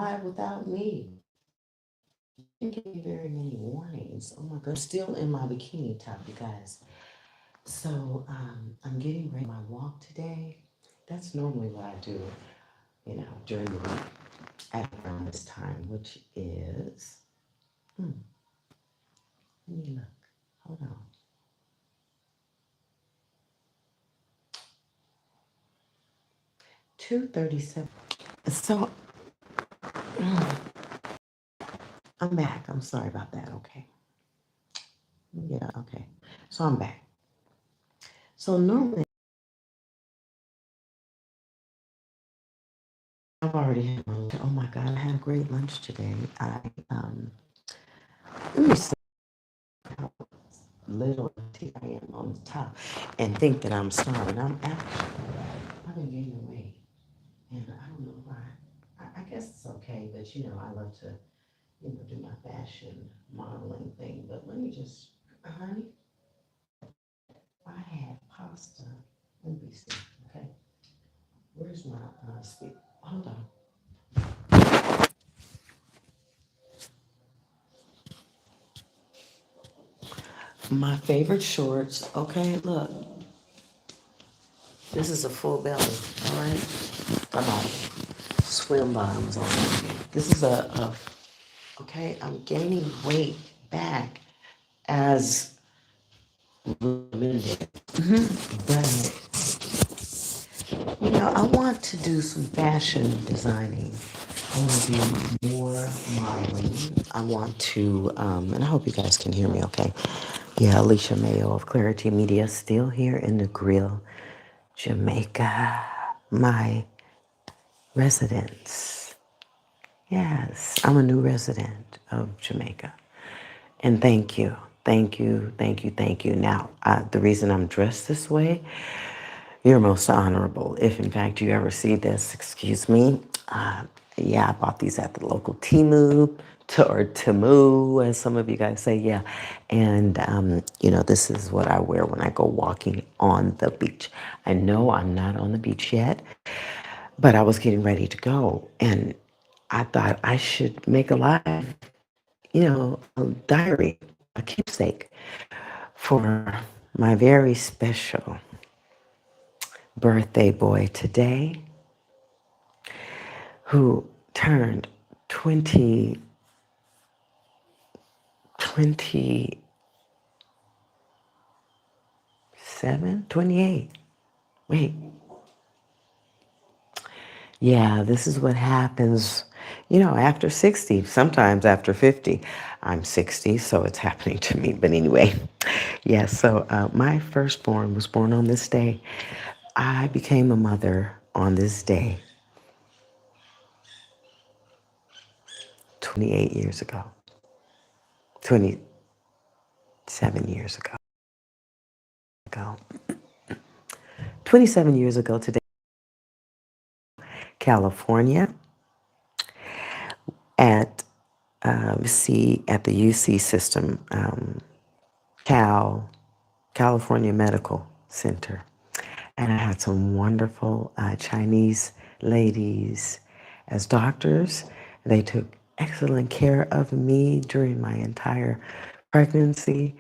live without me. Didn't give me very many warnings. Oh my God, still in my bikini top, you guys. So I'm getting ready for my walk today. That's normally what I do, during the week at around this time, which is, let me look. Hold on. 2:37. So I'm back. I'm sorry about that. Okay. Yeah, okay. So I'm back. So normally I've already had lunch. Oh my God, I had a great lunch today. Let me see how little tea I am on the top and think that I'm starving. I've been gaining weight and I don't know why. I guess it's okay, but I love to, do my fashion modeling thing. But let me just, honey, I had pasta. Let me see, okay? Where's my speak? Hold on. My favorite shorts. Okay, look. This is a full belly, all right? I'm on swim bottoms on. This is okay, I'm gaining weight back as women did. But, I want to do some fashion designing. I want to do more modeling. I want to, and I hope you guys can hear me okay. Yeah, Alicia Mayo of Clari-T Media, still here in Negril, Jamaica, my residence. Yes, I'm a new resident of Jamaica. And thank you, thank you, thank you, thank you. Now, the reason I'm dressed this way, you're most honorable. If in fact you ever see this, excuse me. Yeah, I bought these at the local or Timu, as some of you guys say. Yeah, and this is what I wear when I go walking on the beach. I know I'm not on the beach yet, but I was getting ready to go, and I thought I should make a live, a diary, a keepsake for my very special birthday boy today, who turned 27, 28. Wait. Yeah, this is what happens, after 60, sometimes after 50. I'm 60, so it's happening to me. But anyway, yeah, so my firstborn was born on this day. I became a mother on this day 28 years ago, 27 years ago. 27 years ago today, California, at at the UC system, California Medical Center. And I had some wonderful Chinese ladies as doctors. They took excellent care of me during my entire pregnancy.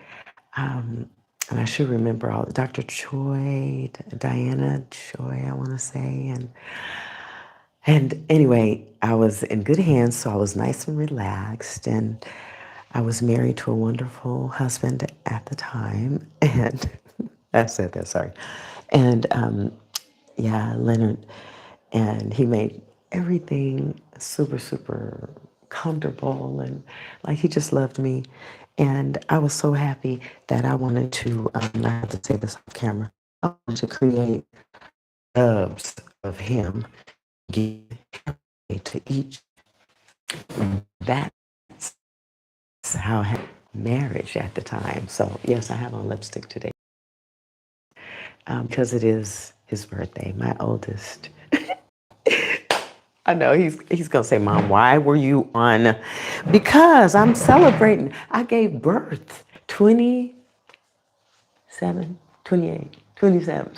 And I should remember all Dr. Choi, Diana Choi, I want to say, and anyway, I was in good hands, so I was nice and relaxed, and I was married to a wonderful husband at the time, and I said that, sorry, and yeah, Leonard, and he made everything super, super comfortable, and like he just loved me, and I was so happy that I wanted to, I have to say this off camera, I wanted to create dubs of him, give to each. That's how I had marriage at the time. So yes, I have on lipstick today because it is his birthday, my oldest. I know he's gonna say, "Mom, why were you on?" Because I'm celebrating. I gave birth 27, 28, 27.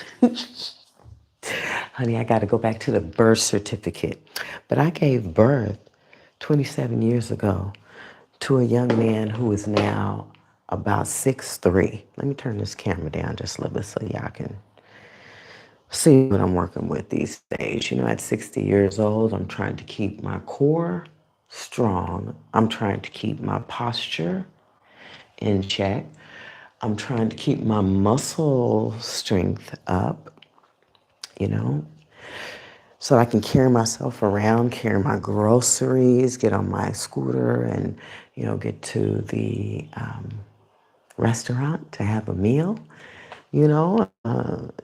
Honey, I got to go back to the birth certificate. But I gave birth 27 years ago to a young man who is now about 6'3". Let me turn this camera down just a little bit so y'all can see what I'm working with these days. You know, at 60 years old, I'm trying to keep my core strong. I'm trying to keep my posture in check. I'm trying to keep my muscle strength up, you know, so I can carry myself around, carry my groceries, get on my scooter and, you know, get to the restaurant to have a meal, you know,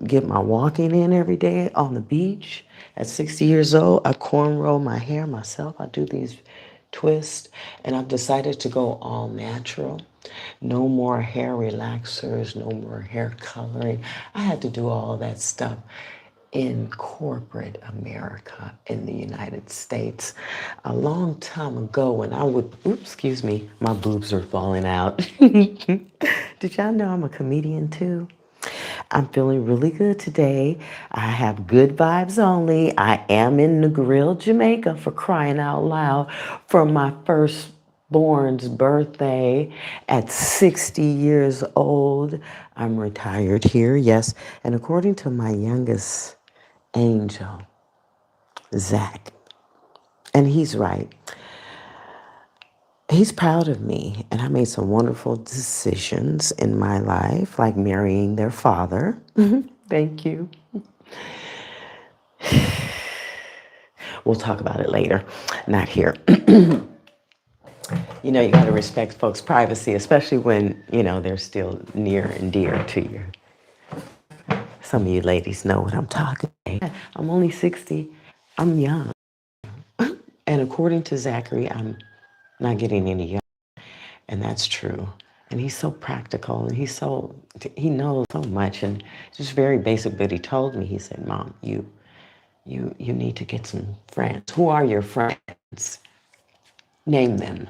get my walking in every day on the beach. At 60 years old, I cornrow my hair myself. I do these twists, and I've decided to go all natural. No more hair relaxers, no more hair coloring. I had to do all that stuff in corporate America in the United States a long time ago when I would, oops, excuse me, my boobs are falling out. Did y'all know I'm a comedian too? I'm feeling really good today. I have good vibes only. I am in Negril, Jamaica, for crying out loud, for my firstborn's birthday at 60 years old. I'm retired here, yes. And according to my youngest angel, Zach, and he's right. He's proud of me, and I made some wonderful decisions in my life, like marrying their father. Thank you. We'll talk about it later, not here. You know, you got to respect folks' privacy, especially when, you know, they're still near and dear to you. Some of you ladies know what I'm talking about. I'm only 60. I'm young. And according to Zachary, I'm not getting any younger. And that's true. And he's so practical and he knows so much and just very basic, but he told me, he said, Mom, you need to get some friends. Who are your friends? Name them.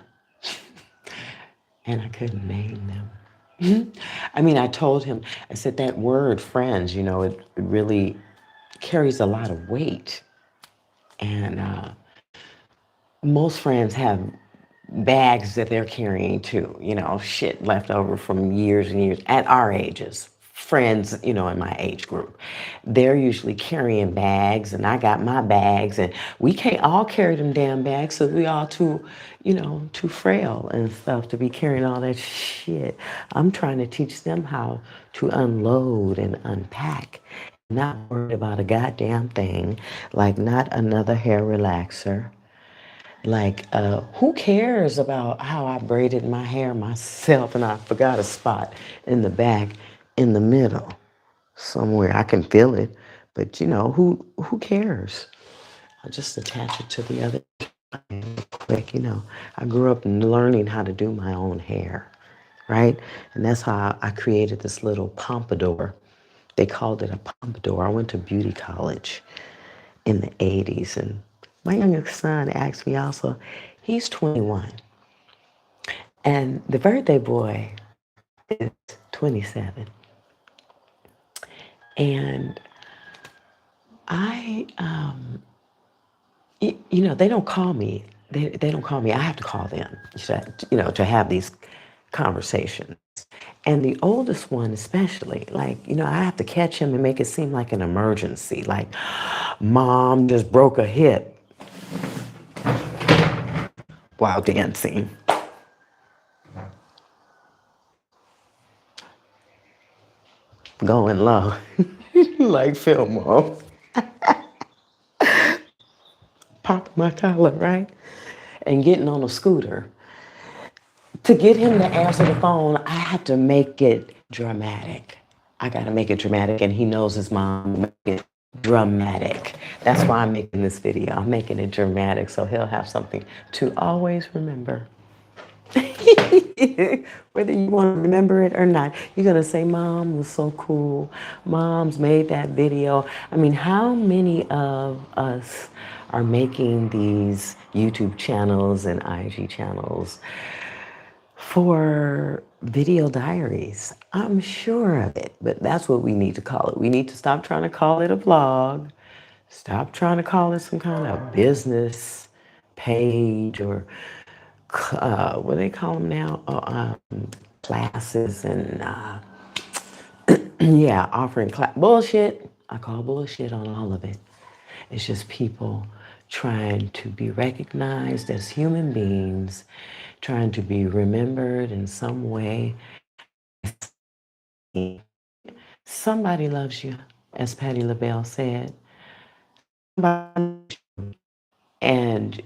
And I couldn't name them. I mean, I told him, I said, that word friends, you know, it really carries a lot of weight. And most friends have bags that they're carrying too, you know, shit left over from years and years at our ages. Friends, you know, in my age group, they're usually carrying bags, and I got my bags, and we can't all carry them damn bags, so we all too, you know, too frail and stuff to be carrying all that shit. I'm trying to teach them how to unload and unpack, not worried about a goddamn thing, like not another hair relaxer. Like, who cares about how I braided my hair myself and I forgot a spot in the back, in the middle, somewhere. I can feel it, but you know, who cares? I'll just attach it to the other quick, you know. I grew up learning how to do my own hair, right? And that's how I created this little pompadour. They called it a pompadour. I went to beauty college in the 80s. And my youngest son asked me also, he's 21. And the birthday boy is 27. And I, you know, they don't call me. They don't call me. I have to call them, you know, to have these conversations. And the oldest one especially, like, you know, I have to catch him and make it seem like an emergency. Like, Mom just broke a hip while dancing. Going low, like Fillmore. Popping my collar, right? And getting on a scooter. To get him to answer the phone, I have to make it dramatic. I got to make it dramatic, and he knows his mom make it dramatic. That's why I'm making this video. I'm making it dramatic so he'll have something to always remember. Whether you want to remember it or not, you're going to say, Mom was so cool. Mom's made that video. I mean, how many of us are making these YouTube channels and IG channels for video diaries? I'm sure of it, but that's what we need to call it. We need to stop trying to call it a vlog. Stop trying to call it some kind of business page or what do they call them now? Classes and yeah, offering bullshit. I call bullshit on all of it. It's just people trying to be recognized as human beings, trying to be remembered in some way. Somebody loves you, as Patti LaBelle said. And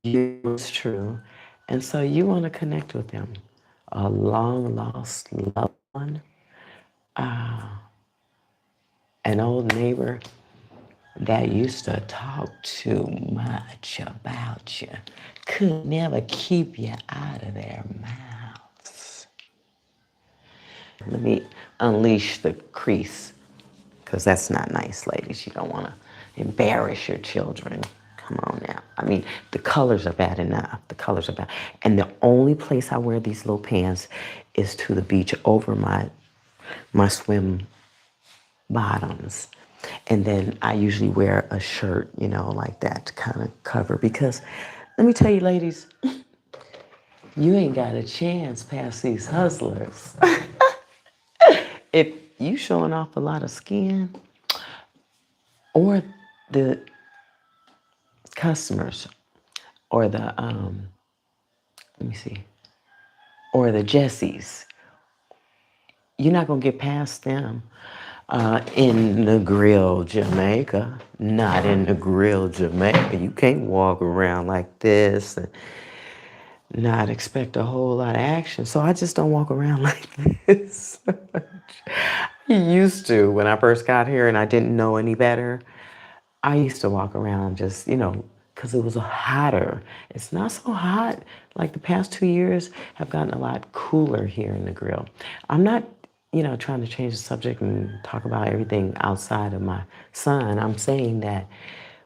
you it's true. And so you want to connect with them. A long lost loved one, an old neighbor that used to talk too much about you, could never keep you out of their mouths. Let me unleash the crease, because that's not nice, ladies. You don't want to embarrass your children. Come on now. I mean, the colors are bad enough. The colors are bad. And the only place I wear these little pants is to the beach over my swim bottoms. And then I usually wear a shirt, like that to kind of cover. Because let me tell you, ladies, you ain't got a chance past these hustlers. If you showing off a lot of skin, or the customers, or the let me see, or the Jessies, you're not gonna get past them. In Negril, Jamaica, not in Negril, Jamaica. You can't walk around like this and not expect a whole lot of action. So I just don't walk around like this. I used to when I first got here and I didn't know any better. I used to walk around just, because it was hotter. It's not so hot. Like the past 2 years have gotten a lot cooler here in the grill. I'm not, trying to change the subject and talk about everything outside of my son. I'm saying that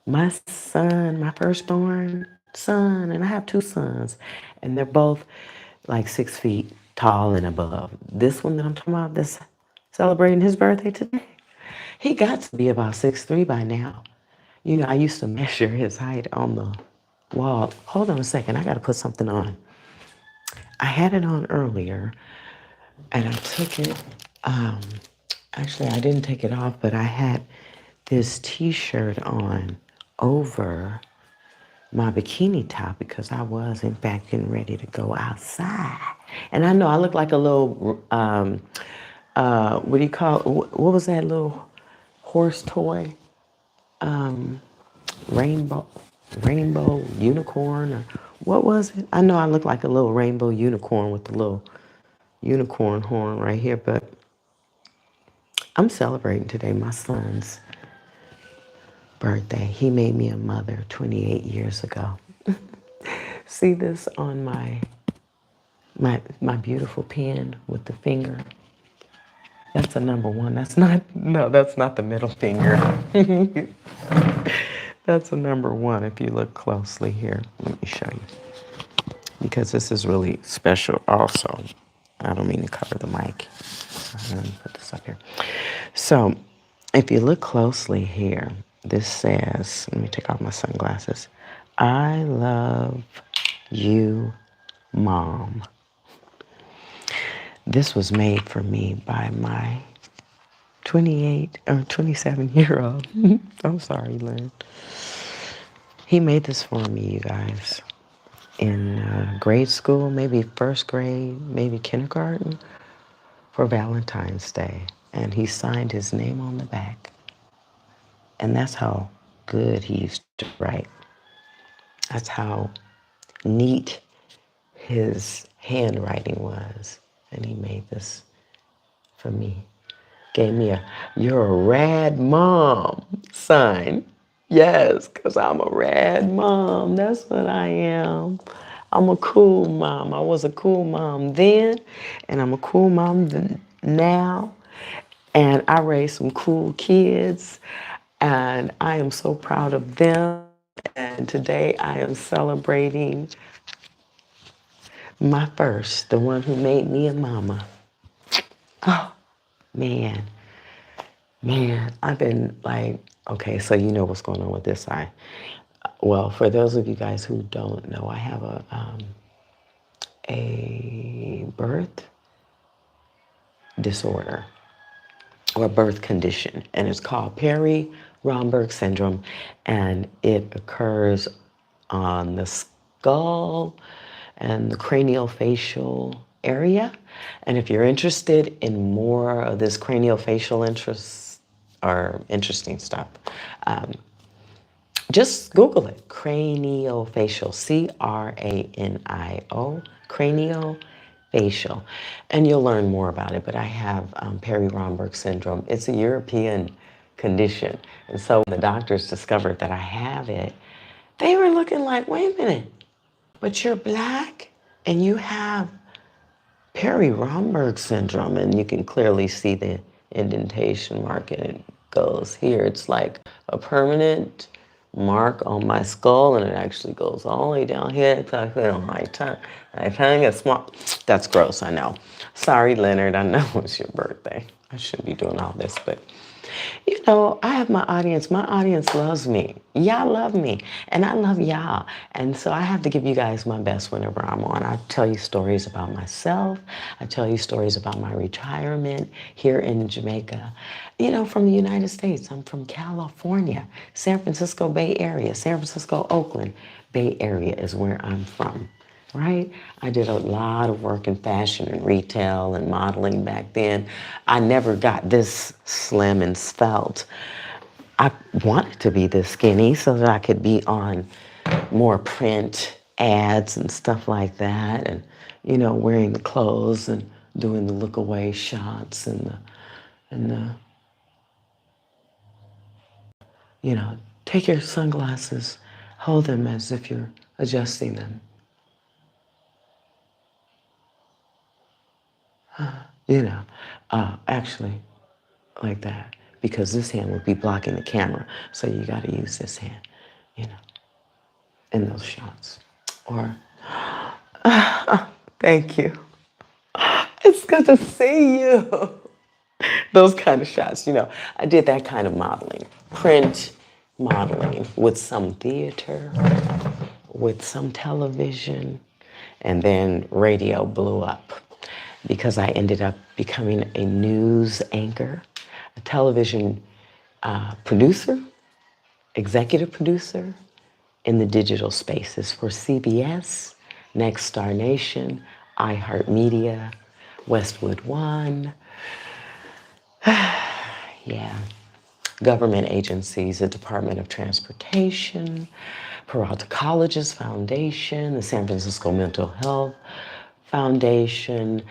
my son, my firstborn son, and I have two sons, and they're both like 6 feet tall and above. This one that I'm talking about that's celebrating his birthday today, he got to be about 6'3" by now. I used to measure his height on the wall. Hold on a second, I gotta put something on. I had it on earlier and I took it, actually I didn't take it off, but I had this t-shirt on over my bikini top because I was in fact getting ready to go outside. And I know I look like a little, what do you call, what was that little horse toy? Rainbow, rainbow unicorn, or what was it? I know I look like a little rainbow unicorn with the little unicorn horn right here, but I'm celebrating today my son's birthday. He made me a mother 28 years ago. See this on my beautiful pen with the finger? That's a number one. That's not the middle finger. That's a number one if you look closely here. Let me show you. Because this is really special also. I don't mean to cover the mic. So let me put this up here. So if you look closely here, this says, let me take off my sunglasses. I love you, Mom. This was made for me by my 28 or 27-year-old. I'm sorry, Lynn. He made this for me, you guys, in grade school, maybe first grade, maybe kindergarten, for Valentine's Day. And he signed his name on the back. And that's how good he used to write. That's how neat his handwriting was. And he made this for me. Gave me a "You're a rad mom" sign. Yes, because I'm a rad mom. That's what I am. I'm a cool mom. I was a cool mom then, and I'm a cool mom now. And I raised some cool kids, and I am so proud of them. And today I am celebrating my first, the one who made me a mama. Oh, man. Man, I've been like, okay, so you know what's going on with this side. Well, for those of you guys who don't know, I have a birth disorder or birth condition, and it's called Perry-Romberg syndrome, and it occurs on the skull and the craniofacial area. And if you're interested in more of this craniofacial interest or interesting stuff, um, just Google it, craniofacial, C-R-A-N-I-O, craniofacial, and you'll learn more about it. But I have Perry-Romberg syndrome. It's a European condition. And so when the doctors discovered that I have it, they were looking like, wait a minute, but you're black and you have Perry-Romberg syndrome, and you can clearly see the indentation mark, and it goes here. It's like a permanent mark on my skull, and it actually goes all the way down here, exactly on my tongue. My tongue is small. That's gross, I know. Sorry, Leonard, I know it's your birthday. I shouldn't be doing all this, but you know, I have my audience. My audience loves me. Y'all love me, and I love y'all. And so I have to give you guys my best whenever I'm on. I tell you stories about myself. I tell you stories about my retirement here in Jamaica. You know, from the United States. I'm from California, San Francisco Bay Area, San Francisco, Oakland Bay Area is where I'm from. Right? I did a lot of work in fashion and retail and modeling back then. I never got this slim and svelte. I wanted to be this skinny so that I could be on more print ads and stuff like that, and, you know, wearing the clothes and doing the look away shots and the, you know, take your sunglasses, hold them as if you're adjusting them. You know, actually like that, because this hand would be blocking the camera. So you got to use this hand, you know, in those shots. Or, thank you. It's good to see you. Those kind of shots, you know. I did that kind of modeling, print modeling with some theater, with some television, and then radio blew up because I ended up becoming a news anchor, a television producer, executive producer in the digital spaces for CBS, Next Star Nation, iHeartMedia, Westwood One, yeah, government agencies, the Department of Transportation, Peralta College's Foundation, the San Francisco Mental Health Foundation.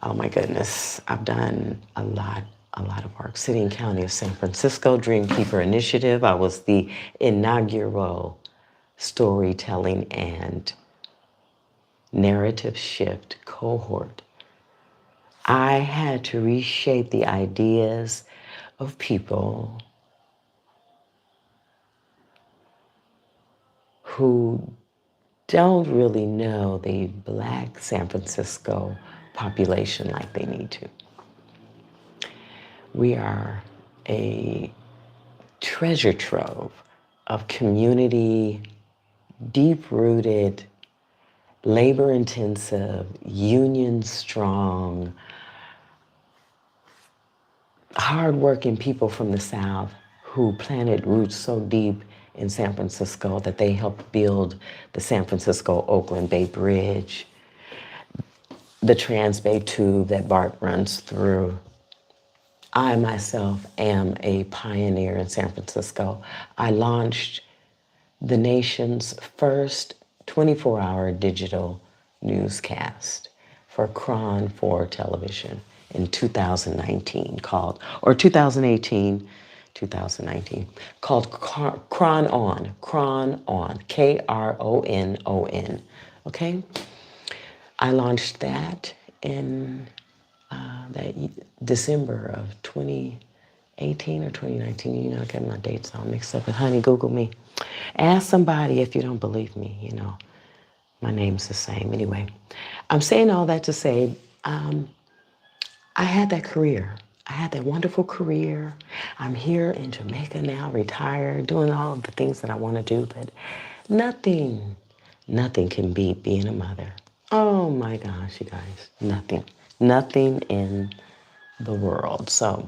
Oh my goodness, I've done a lot of work. City and County of San Francisco Dreamkeeper Initiative. I was the inaugural storytelling and narrative shift cohort. I had to reshape the ideas of people who don't really know the Black San Francisco population like they need to. We are a treasure trove of community, deep-rooted, labor-intensive, union-strong, hard-working people from the South who planted roots so deep in San Francisco that they helped build the San Francisco-Oakland Bay Bridge, the Trans-Bay Tube that BART runs through. I myself am a pioneer in San Francisco. I launched the nation's first 24-hour digital newscast for Cron 4 television in 2019 called, or 2018, 2019, called Cron On, K-R-O-N-O-N, okay? I launched that in that December of 2018 or 2019. You know, I got my dates all mixed up. But honey, Google me. Ask somebody if you don't believe me, you know. My name's the same. Anyway, I'm saying all that to say I had that career. I had that wonderful career. I'm here in Jamaica now, retired, doing all of the things that I want to do, but nothing, nothing can beat being a mother. Oh my gosh, you guys, nothing, nothing in the world. So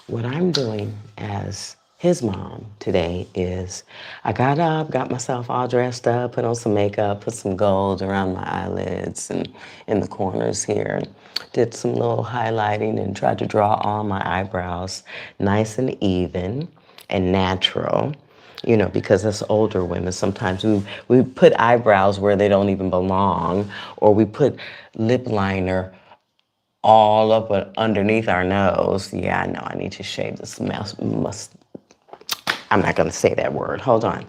what I'm doing as his mom today is I got up, got myself all dressed up, put on some makeup, put some gold around my eyelids and in the corners here. Did some little highlighting and tried to draw all my eyebrows nice and even and natural. You know, because as older women, sometimes we put eyebrows where they don't even belong, or we put lip liner all up underneath our nose. Yeah, I know, I need to shave this I'm not gonna say that word, hold on.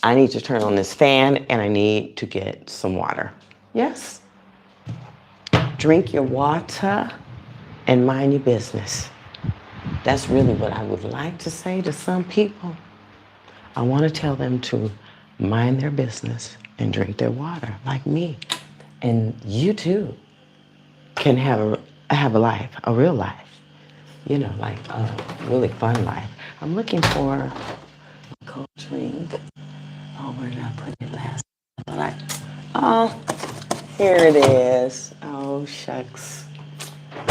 I need to turn on this fan and I need to get some water. Yes? Drink your water and mind your business. That's really what I would like to say to some people. I wanna tell them to mind their business and drink their water, like me. And you too can have a life, a real life. You know, like a really fun life. I'm looking for a cold drink. Oh, where did I put it last? Oh, here it is. Oh, shucks.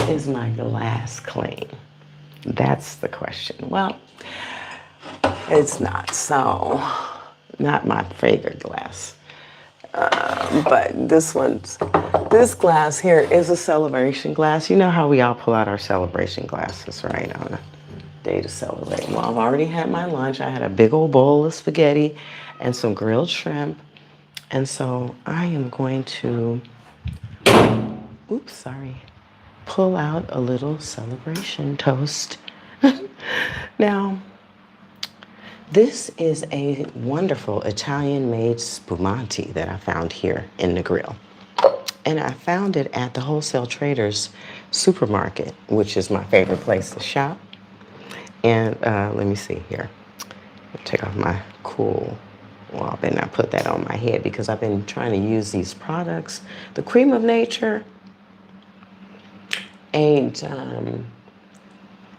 Is my glass clean? That's the question. Well, it's not, so not my favorite glass. But this glass here is a celebration glass. You know how we all pull out our celebration glasses, right, on a day to celebrate. Well, I've already had my lunch. I had a big old bowl of spaghetti and some grilled shrimp. And so I am going to, pull out a little celebration toast. Now, this is a wonderful Italian-made spumante that I found here in Negril. And I found it at the Wholesale Traders supermarket, which is my favorite place to shop. And let me see here. Take off my cool. Well, I better not put that on my head because I've been trying to use these products. The Cream of Nature ain't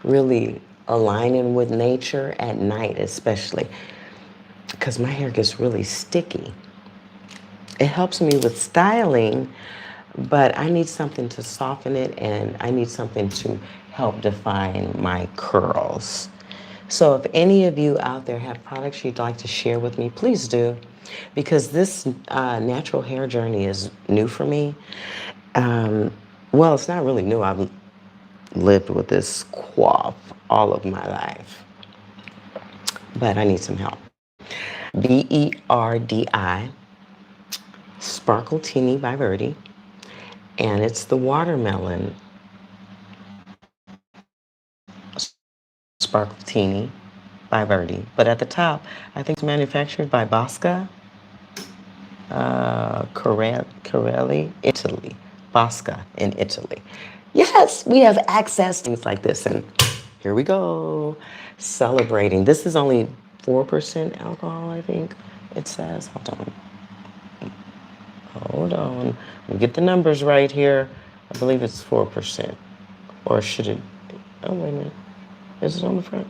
really aligning with nature at night, especially because my hair gets really sticky. It helps me with styling, but I need something to soften it and I need something to help define my curls. So if any of you out there have products you'd like to share with me, please do, because this natural hair journey is new for me. Well, it's not really new. I've lived with this coif all of my life, but I need some help. Verdi Sparkle Teeny by Verdi, and it's the watermelon Sparkle Teeny by Verdi. But at the top, I think it's manufactured by Bosca, Corelli, Italy. Bosca in Italy. Yes, we have access to things like this, and here we go, celebrating. This is only 4% alcohol, I think it says. Hold on. Let me get the numbers right here. I believe it's 4%. Or should it? Oh, wait a minute. Is it on the front?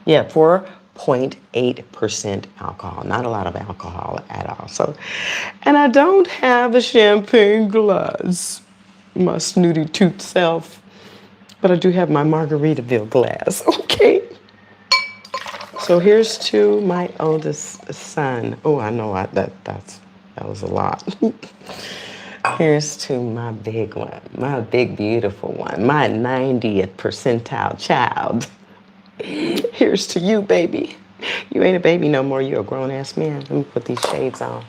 Yeah, 4.8% alcohol. Not a lot of alcohol at all. So, and I don't have a champagne glass, my snooty toot self, but I do have my Margaritaville glass. Okay. So here's to my oldest son. Oh, I know that was a lot. Here's to my big one, my big beautiful one, my 90th percentile child. Here's to you, baby. You ain't a baby no more. You're a grown-ass man. Let me put these shades on.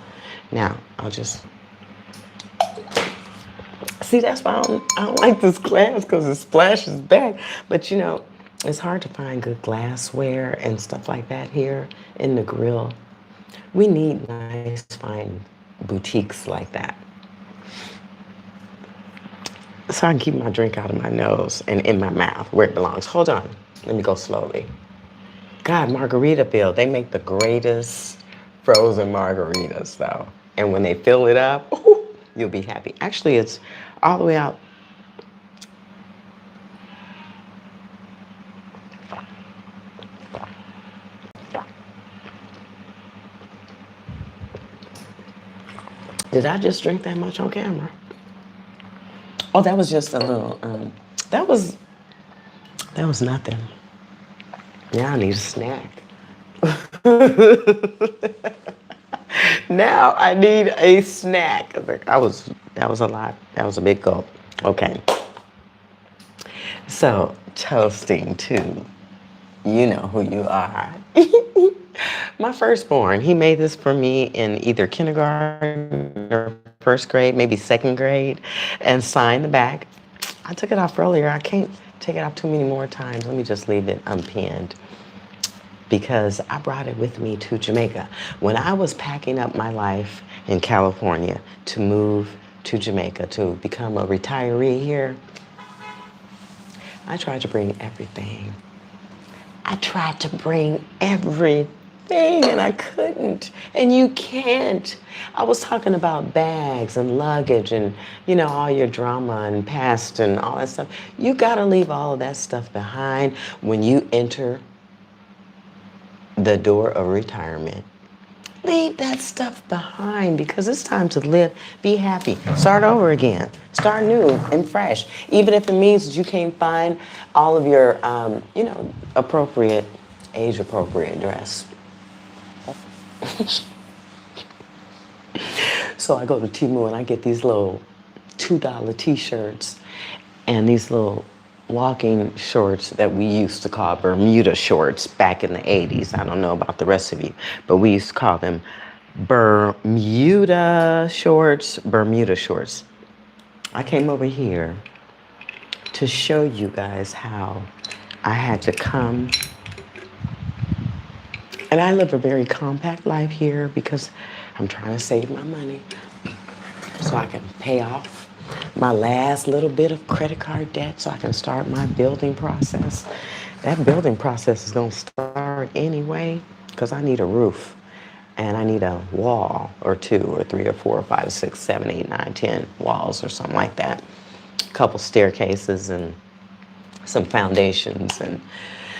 Now, I'll just... See, that's why I don't like this glass, because it splashes back. But, you know, it's hard to find good glassware and stuff like that here in the grill. We need nice, fine boutiques like that. So I can keep my drink out of my nose and in my mouth where it belongs. Hold on. Let me go slowly. God, Margaritaville, they make the greatest frozen margaritas, though. And when they fill it up, ooh, you'll be happy. Actually, it's all the way out Did I just drink that much on camera? Oh, that was just a little, that was, that was nothing. Now I need a snack. Now I need a snack. That was a lot. That was a big gulp. Okay. So, toasting to you know who you are. My firstborn, he made this for me in either kindergarten or first grade, maybe second grade, and signed the back. I took it off earlier. I can't take it off too many more times. Let me just leave it unpinned because I brought it with me to Jamaica. When I was packing up my life in California to move to Jamaica to become a retiree here, I tried to bring everything. I tried to bring everything and I couldn't. And you can't. I was talking about bags and luggage and, you know, all your drama and past and all that stuff. You got to leave all of that stuff behind when you enter the door of retirement. Leave that stuff behind because it's time to live, be happy, start over again, start new and fresh. Even if it means that you can't find all of your, you know, appropriate, age-appropriate dress. So I go to Temu and I get these little $2 t-shirts and these little walking shorts that we used to call Bermuda shorts back in the 80s. I don't know about the rest of you, but we used to call them Bermuda shorts, Bermuda shorts. I came over here to show you guys how I had to come. And I live a very compact life here because I'm trying to save my money so I can pay off my last little bit of credit card debt so I can start my building process. That building process is going to start anyway because I need a roof and I need a wall or 2 or 3 or 4 or 5 or 6, 7, 8, 9, 10 walls or something like that. A couple staircases and some foundations. And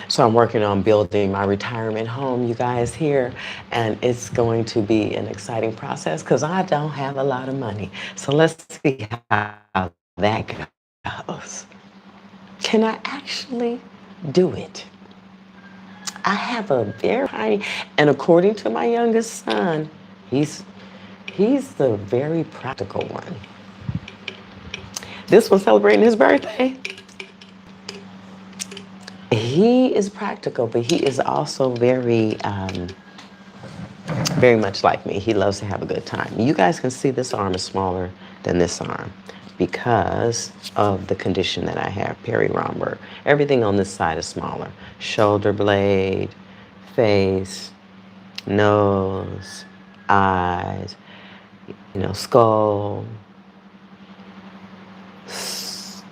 so I'm working on building my retirement home, you guys, here, and it's going to be an exciting process because I don't have a lot of money. So let's see how that goes. Can I actually do it? I have a very tiny, and according to my youngest son, he's the very practical one. This one celebrating his birthday. He is practical, but he is also very, very much like me. He loves to have a good time. You guys can see this arm is smaller than this arm because of the condition that I have, Perry-Romberg. Everything on this side is smaller. Shoulder blade, face, nose, eyes, you know, skull.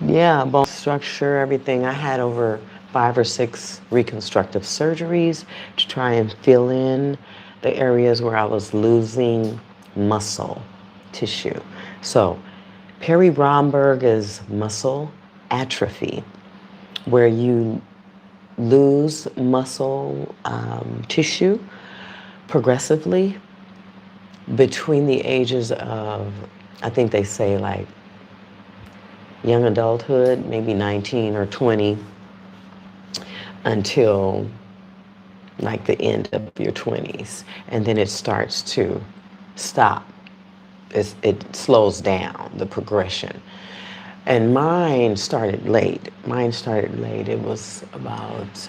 Yeah, bone structure, everything. I had over 5 or 6 reconstructive surgeries to try and fill in the areas where I was losing muscle tissue. So Perry-Romberg is muscle atrophy, where you lose muscle tissue progressively between the ages of, I think they say like young adulthood, maybe 19 or 20, until like the end of your 20s. And then it starts to stop. It slows down, the progression. And mine started late. It was about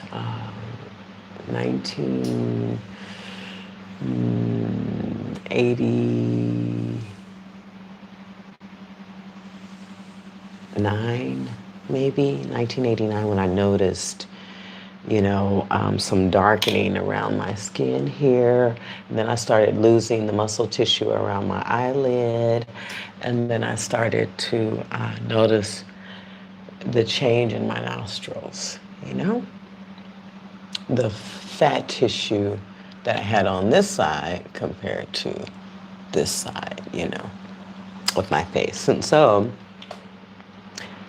1989, maybe 1989, when I noticed, you know, some darkening around my skin here. And then I started losing the muscle tissue around my eyelid. And then I started to notice the change in my nostrils, you know? The fat tissue that I had on this side compared to this side, you know, of my face. And so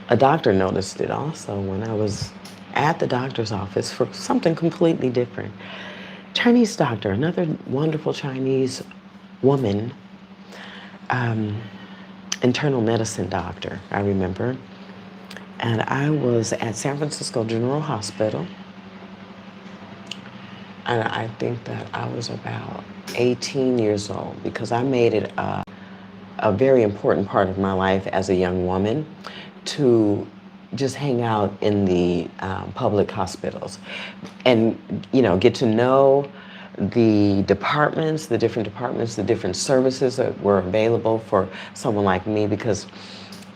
a doctor noticed it also when I was at the doctor's office for something completely different. Chinese doctor, another wonderful Chinese woman, internal medicine doctor, I remember. And I was at San Francisco General Hospital. And I think that I was about 18 years old because I made it a very important part of my life as a young woman to just hang out in the public hospitals and, get to know the departments, the different services that were available for someone like me because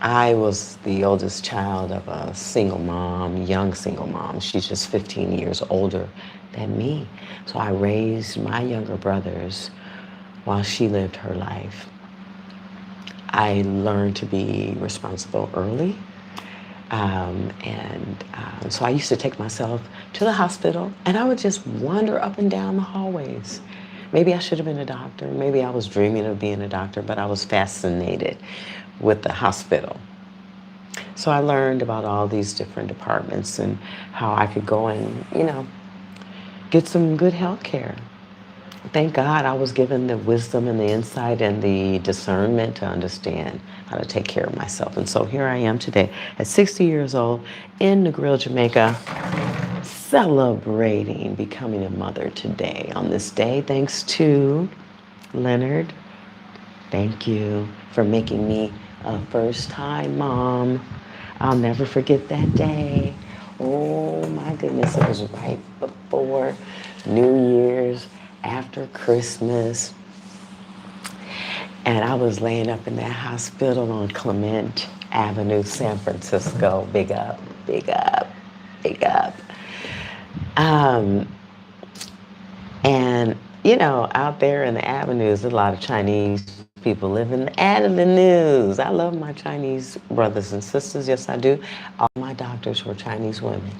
I was the oldest child of a single mom, young single mom. She's just 15 years older than me. So I raised my younger brothers while she lived her life. I learned to be responsible early. So I used to take myself to the hospital and I would just wander up and down the hallways. Maybe I should have been a doctor. Maybe I was dreaming of being a doctor, but I was fascinated with the hospital. So I learned about all these different departments and how I could go and, get some good health care. Thank God I was given the wisdom and the insight and the discernment to understand how to take care of myself. And so here I am today at 60 years old in Negril, Jamaica, celebrating becoming a mother today on this day. Thanks to Leonard. Thank you for making me a first-time mom. I'll never forget that day. Oh my goodness, it was right before New Year's, after Christmas. And I was laying up in that hospital on Clement Avenue, San Francisco. Big up, big up, big up. And, out there in the avenues, there's a lot of Chinese people living. Added the news. I love my Chinese brothers and sisters. Yes, I do. All my doctors were Chinese women.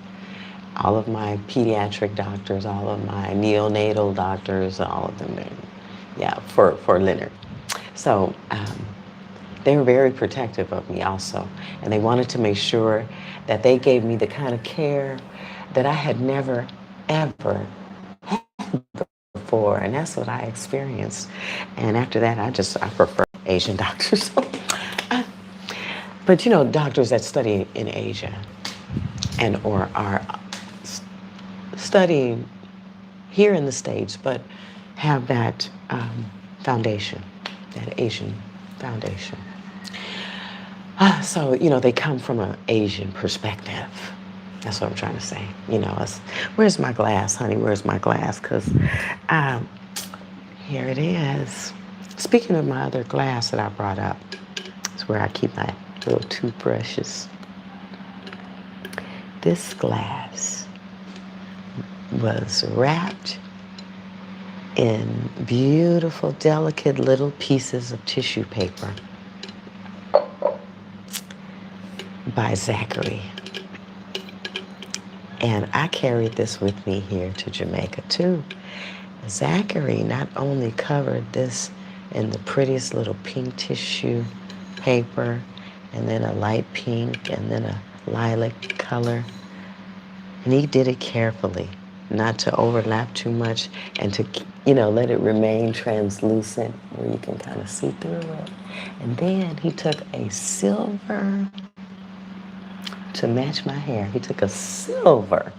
All of my pediatric doctors, all of my neonatal doctors, all of them, for Leonard. So they were very protective of me also. And they wanted to make sure that they gave me the kind of care that I had never, ever had before. And that's what I experienced. And after that, I prefer Asian doctors. But, doctors that study in Asia or are studying here in the States, but have that foundation, that Asian foundation. So, they come from an Asian perspective. That's what I'm trying to say. Where's my glass, honey? Where's my glass? Because here it is. Speaking of my other glass that I brought up, it's where I keep my little toothbrushes. This glass was wrapped in beautiful, delicate little pieces of tissue paper by Zachary. And I carried this with me here to Jamaica too. Zachary not only covered this in the prettiest little pink tissue paper, and then a light pink, and then a lilac color. And he did it carefully, not to overlap too much, and to, let it remain translucent where you can kind of see through it. And then he took a silver, to match my hair, he took a silver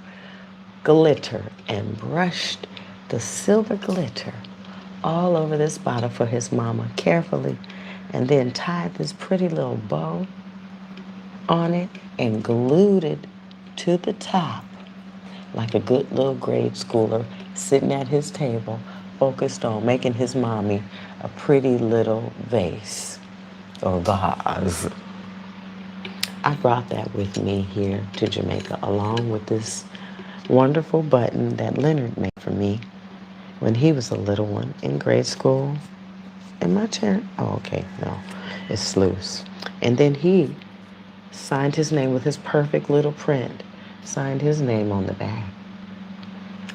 glitter and brushed the silver glitter all over this bottle for his mama carefully, and then tied this pretty little bow on it and glued it to the top like a good little grade schooler sitting at his table, focused on making his mommy a pretty little vase or vase. I brought that with me here to Jamaica along with this wonderful button that Leonard made for me when he was a little one in grade school. Am I tearing? Oh, okay, no, it's loose. And then he signed his name with his perfect little print, signed his name on the back.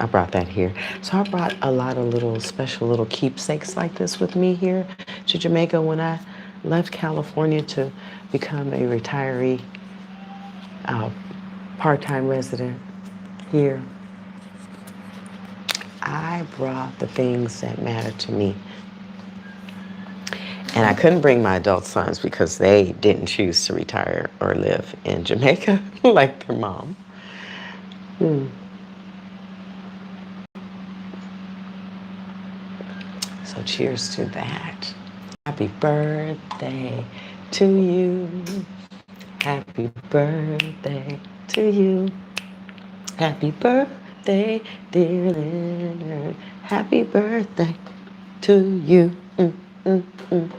I brought that here. So I brought a lot of little special little keepsakes like this with me here to Jamaica when I left California to become a retiree, part-time resident here. I brought the things that matter to me. And I couldn't bring my adult sons because they didn't choose to retire or live in Jamaica like their mom. Hmm. So cheers to that. Happy birthday to you. Happy birthday to you. Happy birthday, dear Leonard. Happy birthday to you. Mm, mm, mm.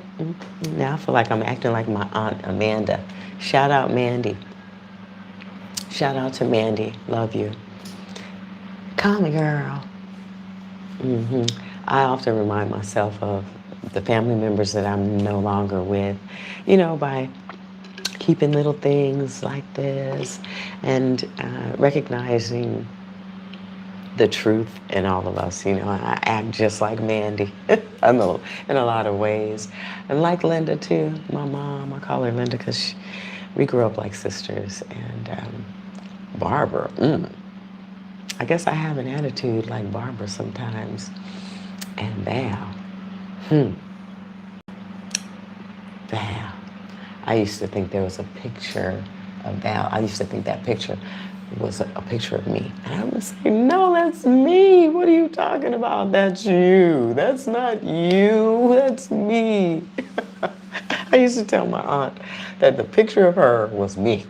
Now I feel like I'm acting like my aunt Amanda. Shout out Mandy. Shout out to Mandy. Love you. Call me girl. Hmm. I often remind myself of the family members that I'm no longer with, by keeping little things like this and recognizing the truth in all of us. I act just like Mandy I know, in a lot of ways. And like Linda, too. My mom, I call her Linda because we grew up like sisters. And Barbara, I guess I have an attitude like Barbara sometimes. And Val, Val. I used to think there was a picture of Val. I used to think that picture was a picture of me. And I would say, no, that's me. What are you talking about? That's you. That's not you. That's me. I used to tell my aunt that the picture of her was me.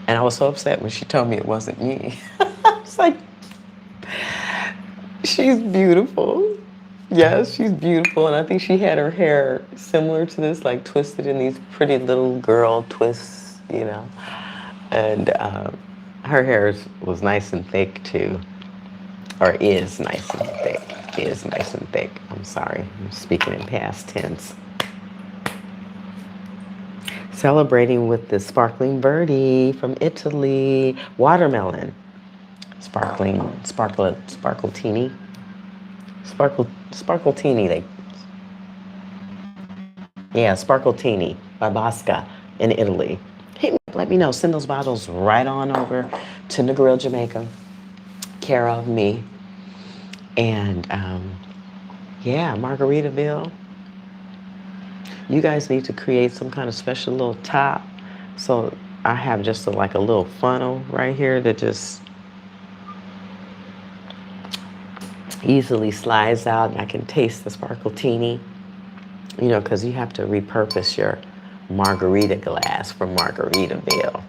And I was so upset when she told me it wasn't me. I was like, she's beautiful. Yes, she's beautiful. And I think she had her hair similar to this, like twisted in these pretty little girl twists. And her hair was nice and thick too, or is nice and thick. Is nice and thick. I'm sorry, I'm speaking in past tense. Celebrating with the sparkling birdie from Italy, watermelon, sparkletini, sparkletini. Sparkletini by Bosca in Italy. Hit me, let me know. Send those bottles right on over to Negril, Jamaica, care of me. And Margaritaville. You guys need to create some kind of special little top. So I have just like a little funnel right here that just easily slides out, and I can taste the sparkletini. Because you have to repurpose your margarita glass from Margaritaville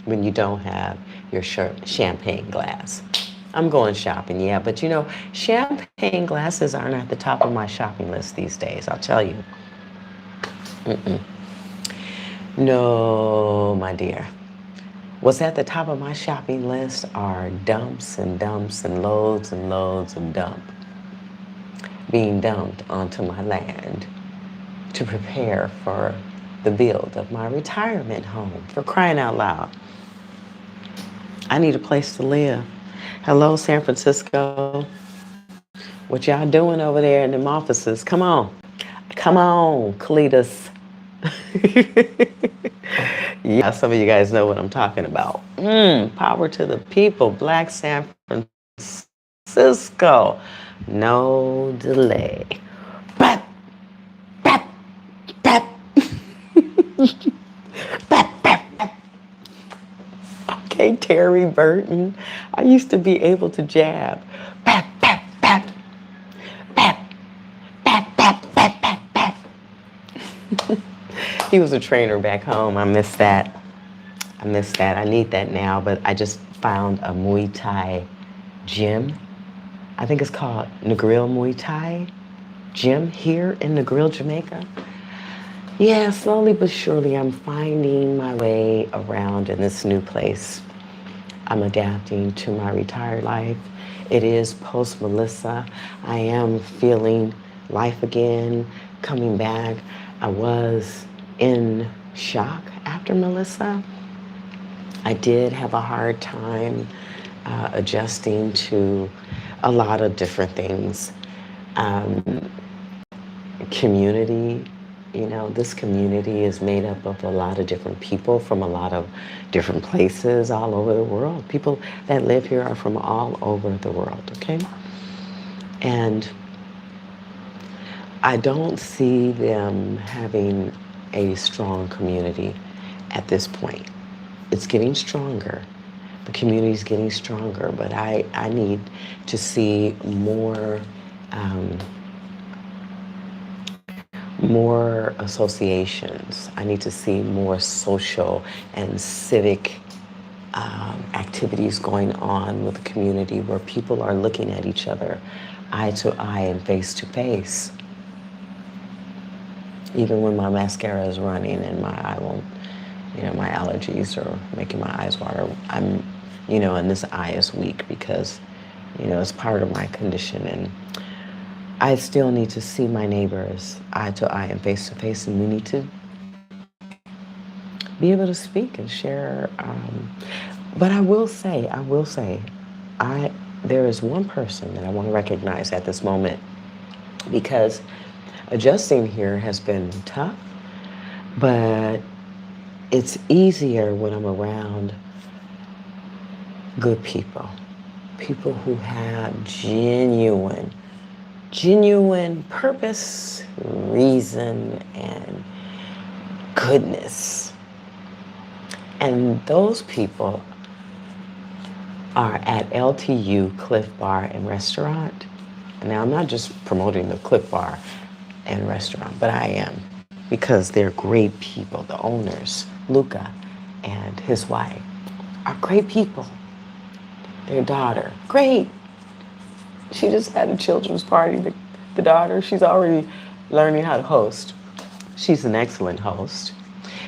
when you don't have your champagne glass. I'm going shopping, yeah, but champagne glasses aren't at the top of my shopping list these days, I'll tell you. No, my dear. What's at the top of my shopping list are dumps and dumps and loads of dump being dumped onto my land to prepare for the build of my retirement home. For crying out loud. I need a place to live. Hello, San Francisco. What y'all doing over there in them offices? Come on. Come on, Cletus. Yeah, some of you guys know what I'm talking about. Power to the people. Black San Francisco. No delay. Bap, bap, bap. Bap, bap, bap. Okay, Terry Burton. I used to be able to jab. Bap, bap, bap. Bap, bap, bap, bap, bap, bap. He was a trainer back home. I miss that. I need that now, but I just found a Muay Thai gym. I think it's called Negril Muay Thai gym here in Negril, Jamaica. Yeah, slowly but surely I'm finding my way around in this new place. I'm adapting to my retired life. It is post-Melissa. I am feeling life again, coming back. I was in shock after Melissa. I did have a hard time adjusting to a lot of different things. Community, this community is made up of a lot of different people from a lot of different places all over the world. People that live here are from all over the world, okay? And I don't see them having a strong community at this point. It's getting stronger. The community's getting stronger, but I need to see um, more associations. I need to see more social and civic activities going on with the community where people are looking at each other eye to eye and face to face. Even when my mascara is running and my eye won't, my allergies are making my eyes water, and this eye is weak because, it's part of my condition. And I still need to see my neighbors eye to eye and face to face, and we need to be able to speak and share. But I there is one person that I want to recognize at this moment because adjusting here has been tough, but it's easier when I'm around good people, people who have genuine purpose, reason, and goodness. And those people are at LTU Cliff Bar and Restaurant. Now, I'm not just promoting the Cliff Bar and Restaurant, but I am because they're great people. The owners, Luca and his wife, are great people. Their daughter, great. She just had a children's party. The daughter, she's already learning how to host. She's an excellent host.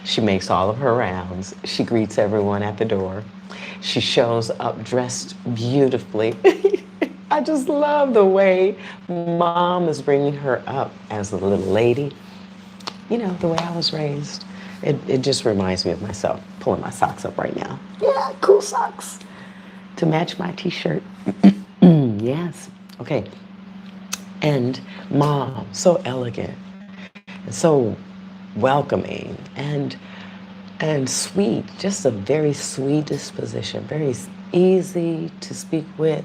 She makes all of her rounds. She greets everyone at the door. She shows up dressed beautifully. I just love the way mom is bringing her up as a little lady. The way I was raised. It just reminds me of myself, pulling my socks up right now. Yeah, cool socks to match my t-shirt. Yes. Okay. And mom, so elegant, and so welcoming, and sweet, just a very sweet disposition, very easy to speak with,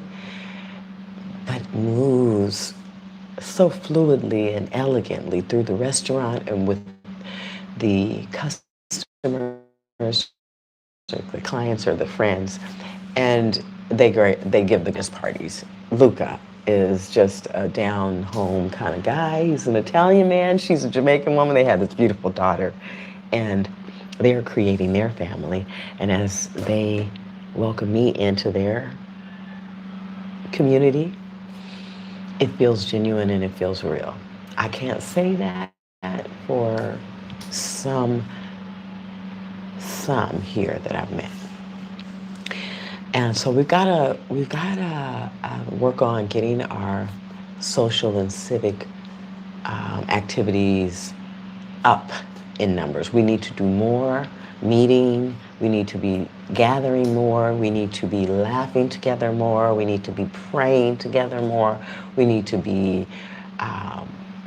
but moves so fluidly and elegantly through the restaurant and with the customers, or the clients or the friends. And they give the best parties. Luca is just a down home kind of guy. He's an Italian man. She's a Jamaican woman. They have this beautiful daughter. And they are creating their family. And as they welcome me into their community, it feels genuine and it feels real. I can't say that for some here that I've met. And so we've got to work on getting our social and civic activities up in numbers. We need to do more meeting. We need to be gathering more. We need to be laughing together more. We need to be praying together more. We need to be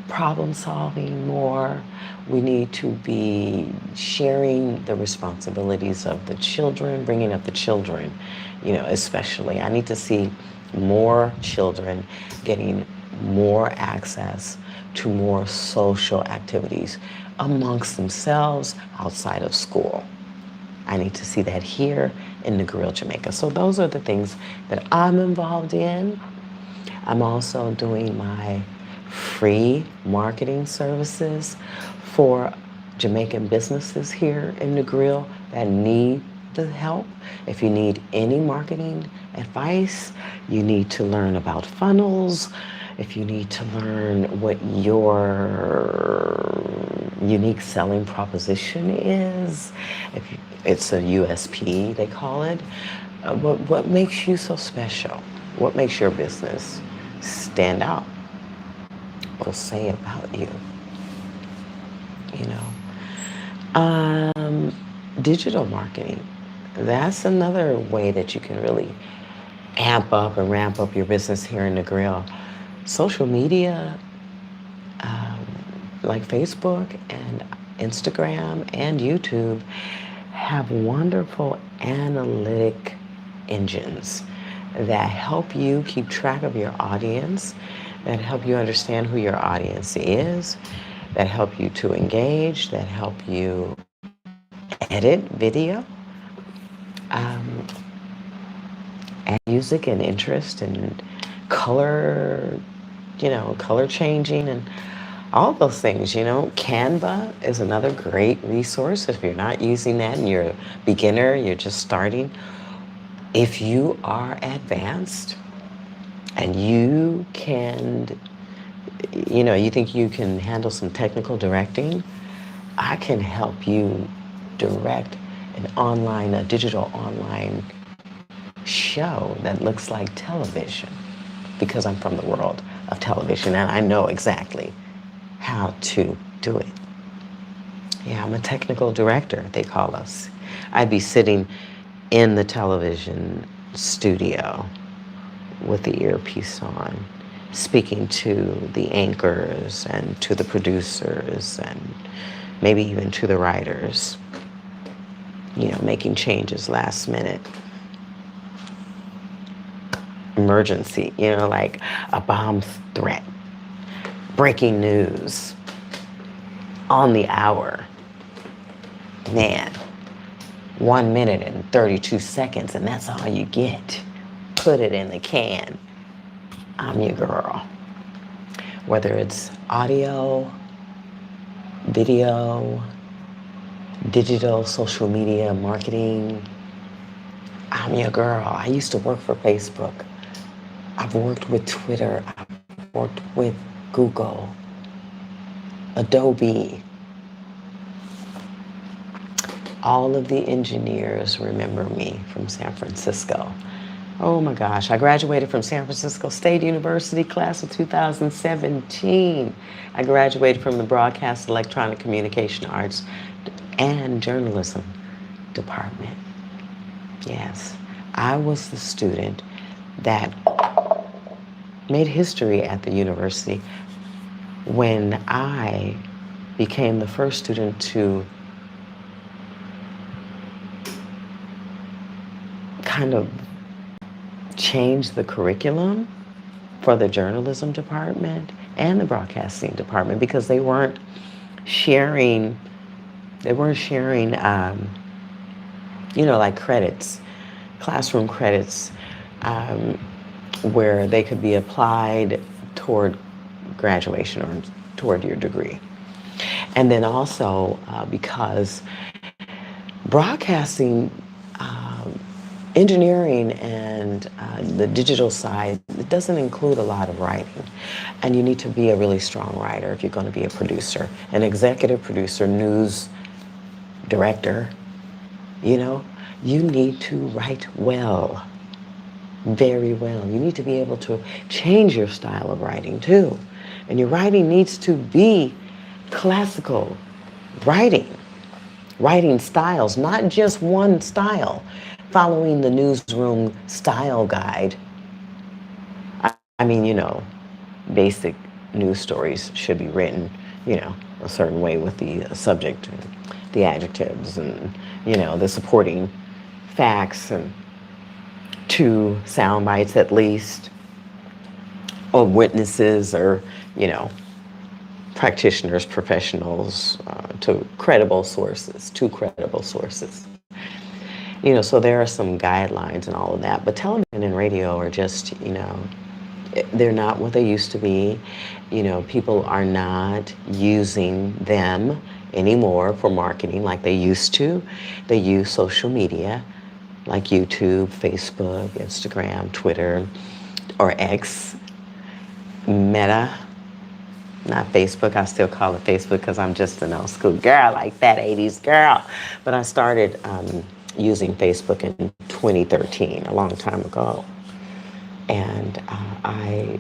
problem solving more. We need to be sharing the responsibilities of the children, bringing up the children, especially. I need to see more children getting more access to more social activities amongst themselves outside of school. I need to see that here in Negril, Jamaica. So those are the things that I'm involved in. I'm also doing my free marketing services for Jamaican businesses here in Negril that need the help. If you need any marketing advice, you need to learn about funnels, if you need to learn what your unique selling proposition is, it's a USP, they call it, what makes you so special? What makes your business stand out? What will say about you? Digital marketing. That's another way that you can really amp up and ramp up your business here in Negril. Social media, like Facebook and Instagram and YouTube, have wonderful analytic engines that help you keep track of your audience, that help you understand who your audience is, that help you to engage, that help you edit video, um, add music and interest and color, color changing and all those things, Canva is another great resource if you're not using that and you're a beginner, you're just starting. If you are advanced and you think you can handle some technical directing, I can help you direct a digital online show that looks like television because I'm from the world of television and I know exactly how to do it. Yeah, I'm a technical director, they call us. I'd be sitting in the television studio with the earpiece on, speaking to the anchors and to the producers and maybe even to the writers, making changes last minute. Emergency, like a bomb threat, breaking news, on the hour. Man, 1 minute and 32 seconds, and that's all you get. Put it in the can. I'm your girl. Whether it's audio, video, digital, social media, marketing, I'm your girl. I used to work for Facebook. I've worked with Twitter. I've worked with Google, Adobe. All of the engineers remember me from San Francisco. Oh my gosh, I graduated from San Francisco State University, class of 2017. I graduated from the Broadcast Electronic Communication Arts and Journalism department. Yes, I was the student that made history at the university when I became the first student to kind of change the curriculum for the journalism department and the broadcasting department because they weren't sharing like credits, classroom credits, where they could be applied toward graduation or toward your degree. And then also because broadcasting, engineering and the digital side, it doesn't include a lot of writing. And you need to be a really strong writer if you're going to be a producer, an executive producer, news director. You need to write well, very well. You need to be able to change your style of writing too. And your writing needs to be classical writing styles, not just one style. Following the newsroom style guide. I mean, basic news stories should be written, a certain way with the subject, and the adjectives, and, the supporting facts, and 2 sound bites at least, or witnesses, or, practitioners, professionals, to credible sources, 2 credible sources. So there are some guidelines and all of that, but television and radio are just, they're not what they used to be. People are not using them anymore for marketing like they used to. They use social media like YouTube, Facebook, Instagram, Twitter, or X, Meta. Not Facebook, I still call it Facebook because I'm just an old school girl, like that 80s girl. But I started using Facebook in 2013, a long time ago. And I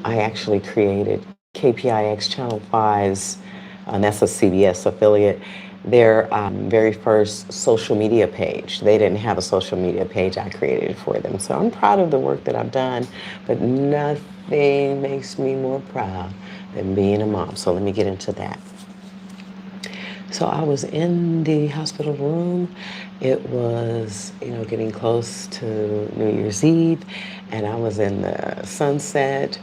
actually created KPIX Channel 5's, and that's a CBS affiliate, their very first social media page. They didn't have a social media page, I created it for them. So I'm proud of the work that I've done, but nothing makes me more proud than being a mom. So let me get into that. So I was in the hospital room. It was, getting close to New Year's Eve, and I was in the sunset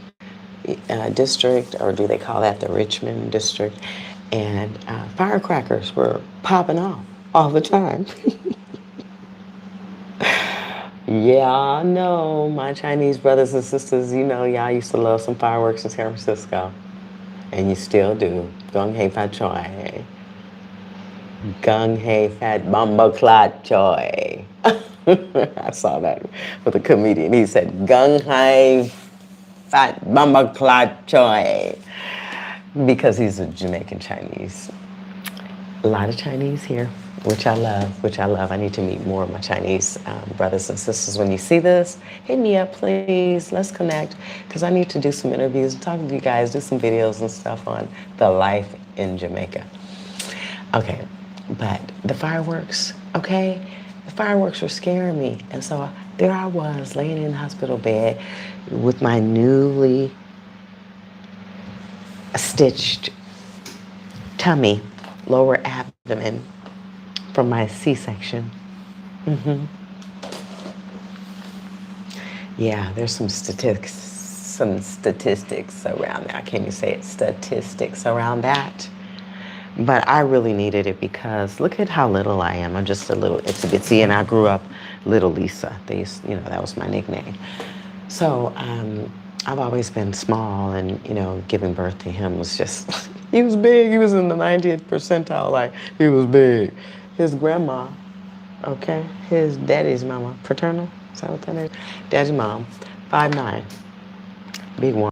district, or do they call that the Richmond district? And firecrackers were popping off all the time. Yeah, I know my Chinese brothers and sisters. You know, y'all used to love some fireworks in San Francisco, and you still do. Gung Hei Fat Choi. Gung Hei Fat Bumba Clot Choi. I saw that with a comedian. He said, Gung Hei Fat Bumba Clot Choi. Because he's a Jamaican Chinese. A lot of Chinese here, which I love, which I love. I need to meet more of my Chinese brothers and sisters. When you see this, hit me up, please. Let's connect, because I need to do some interviews, talk to you guys, do some videos and stuff on the life in Jamaica. Okay, but the fireworks, okay? The fireworks were scaring me. And so there I was, laying in the hospital bed with my newly stitched tummy, lower abdomen from my C-section. Yeah, there's some statistics around that. I can't even say it, statistics around that. But I really needed it because look at how little I am. I'm just a little itsy bitsy, and I grew up Little Lisa. They used, that was my nickname. So I've always been small, and giving birth to him was just, he was big. He was in the 90th percentile. Like, he was big. His grandma, okay, his daddy's mama, paternal, is that what that is? Daddy's mom, 5'9", big one.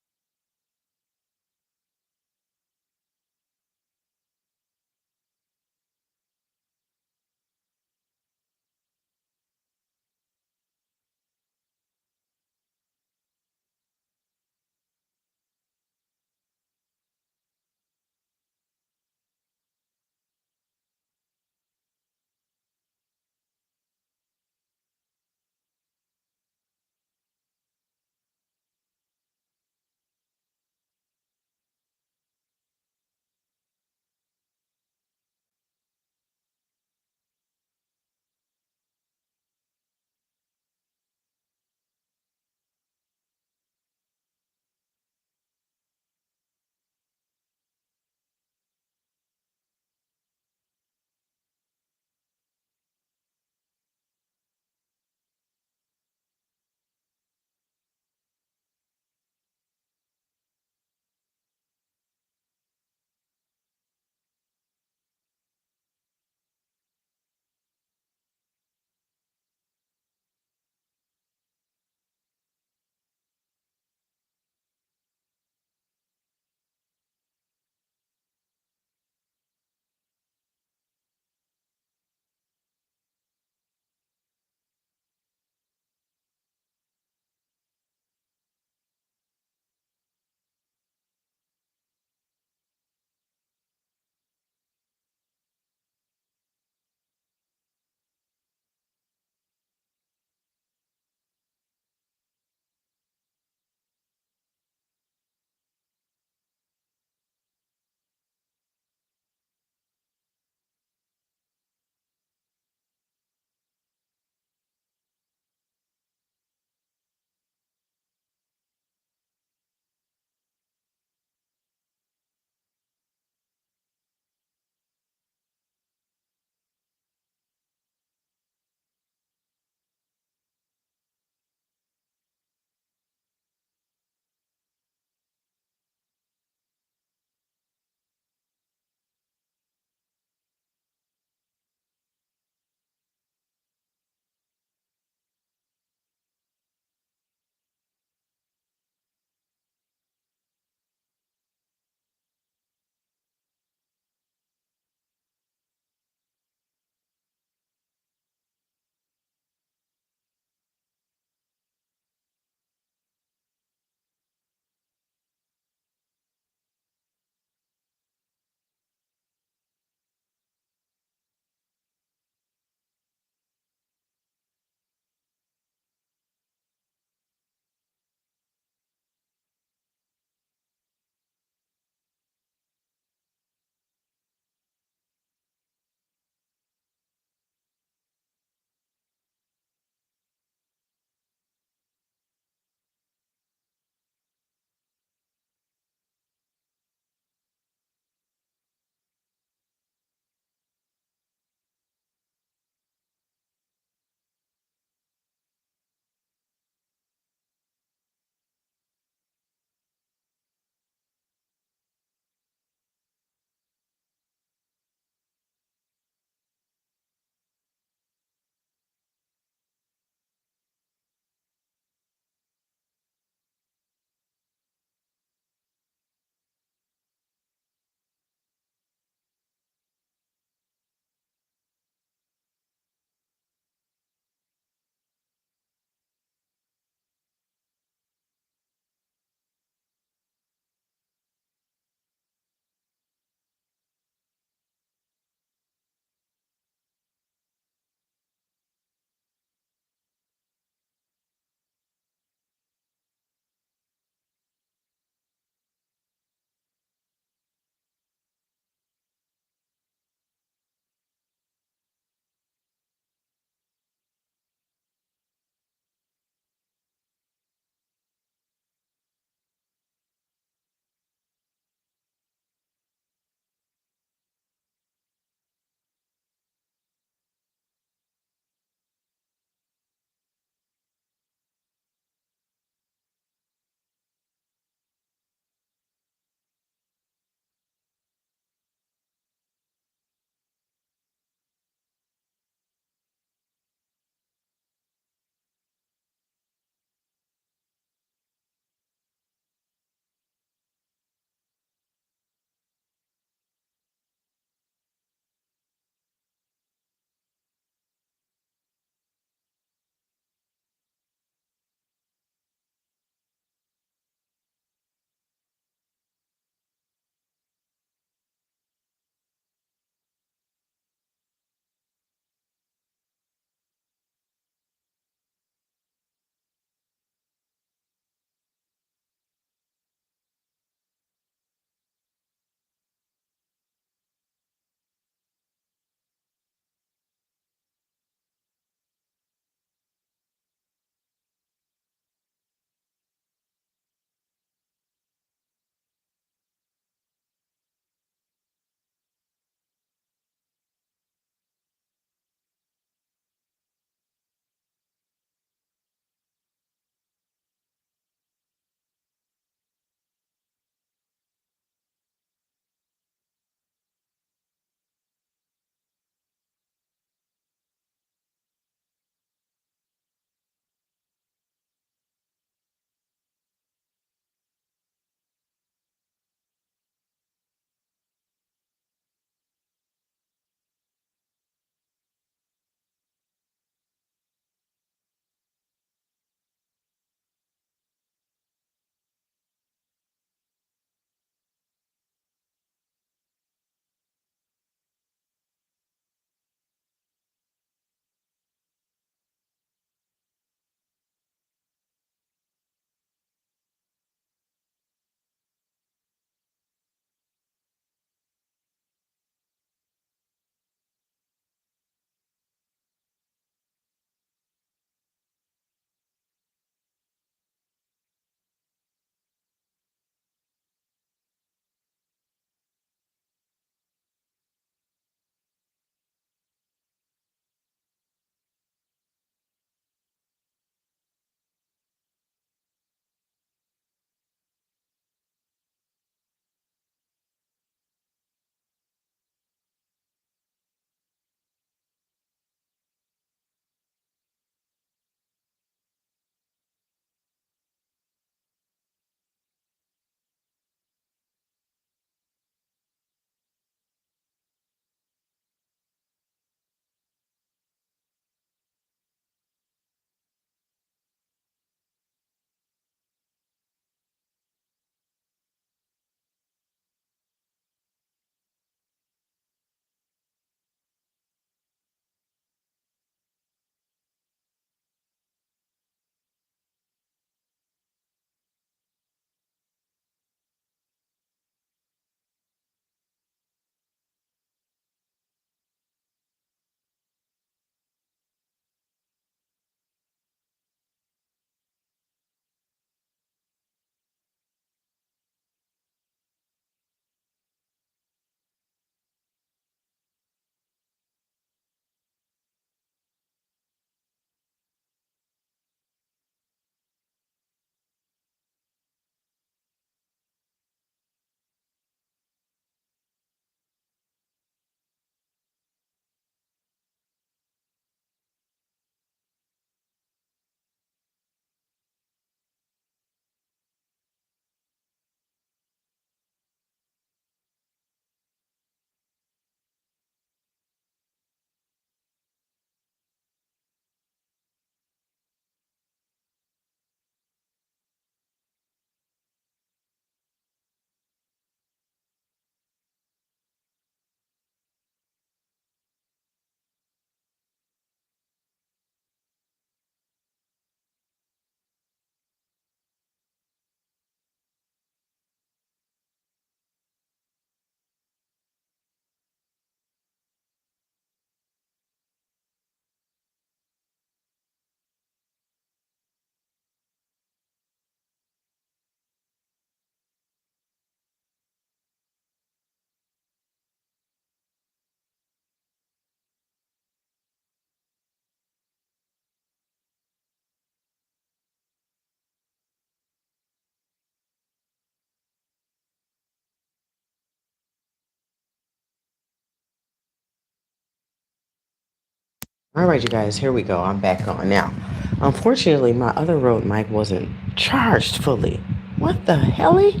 All right, you guys, here we go. I'm back on now. Unfortunately, my other Rode mic wasn't charged fully. What the helly?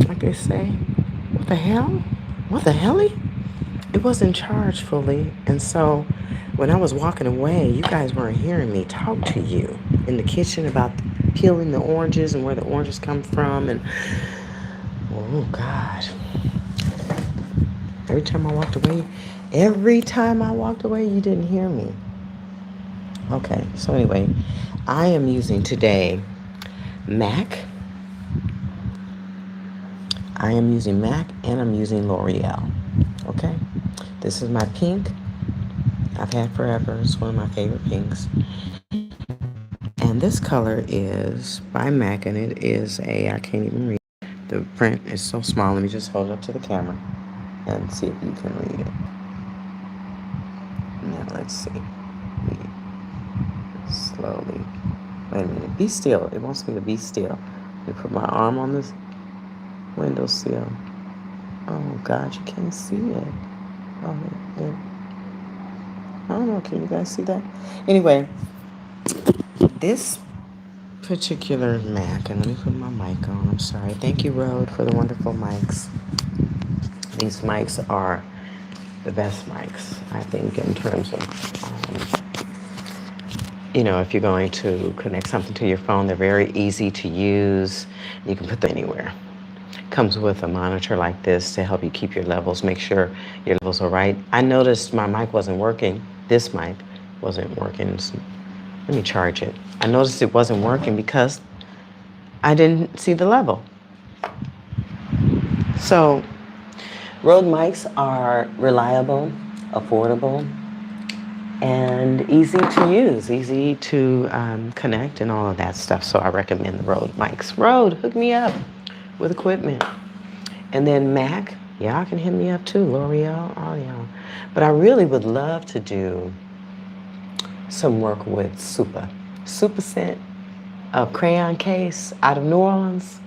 Like they say, what the hell? What the helly? It wasn't charged fully, and so when I was walking away, you guys weren't hearing me talk to you in the kitchen about peeling the oranges and where the oranges come from, and oh God. Every time I walked away, you didn't hear me. Okay, so anyway, I am using today MAC. I am using MAC and I'm using L'Oreal. Okay, this is my pink. I've had forever. It's one of my favorite pinks. And this color is by MAC, and it is I can't even read. The print is so small. Let me just hold it up to the camera and see if you can read it. Now, let's see. Slowly. Wait a minute. Be still. It wants me to be still. Let me put my arm on this windowsill. Oh, God, you can't see it. Oh, yeah. I don't know. Can you guys see that? Anyway, this particular Mac, and let me put my mic on. I'm sorry. Thank you, Rode, for the wonderful mics. These mics are the best mics, I think, in terms of, if you're going to connect something to your phone, they're very easy to use. You can put them anywhere. Comes with a monitor like this to help you keep your levels, make sure your levels are right. I noticed my mic wasn't working. This mic wasn't working. Let me charge it. I noticed it wasn't working because I didn't see the level. So, Rode mics are reliable, affordable, and easy to use, easy to connect and all of that stuff. So I recommend the Rode mics. Rode, hook me up with equipment. And then MAC, y'all can hit me up too. L'Oreal, all y'all. But I really would love to do some work with Super Scent, a crayon case out of New Orleans.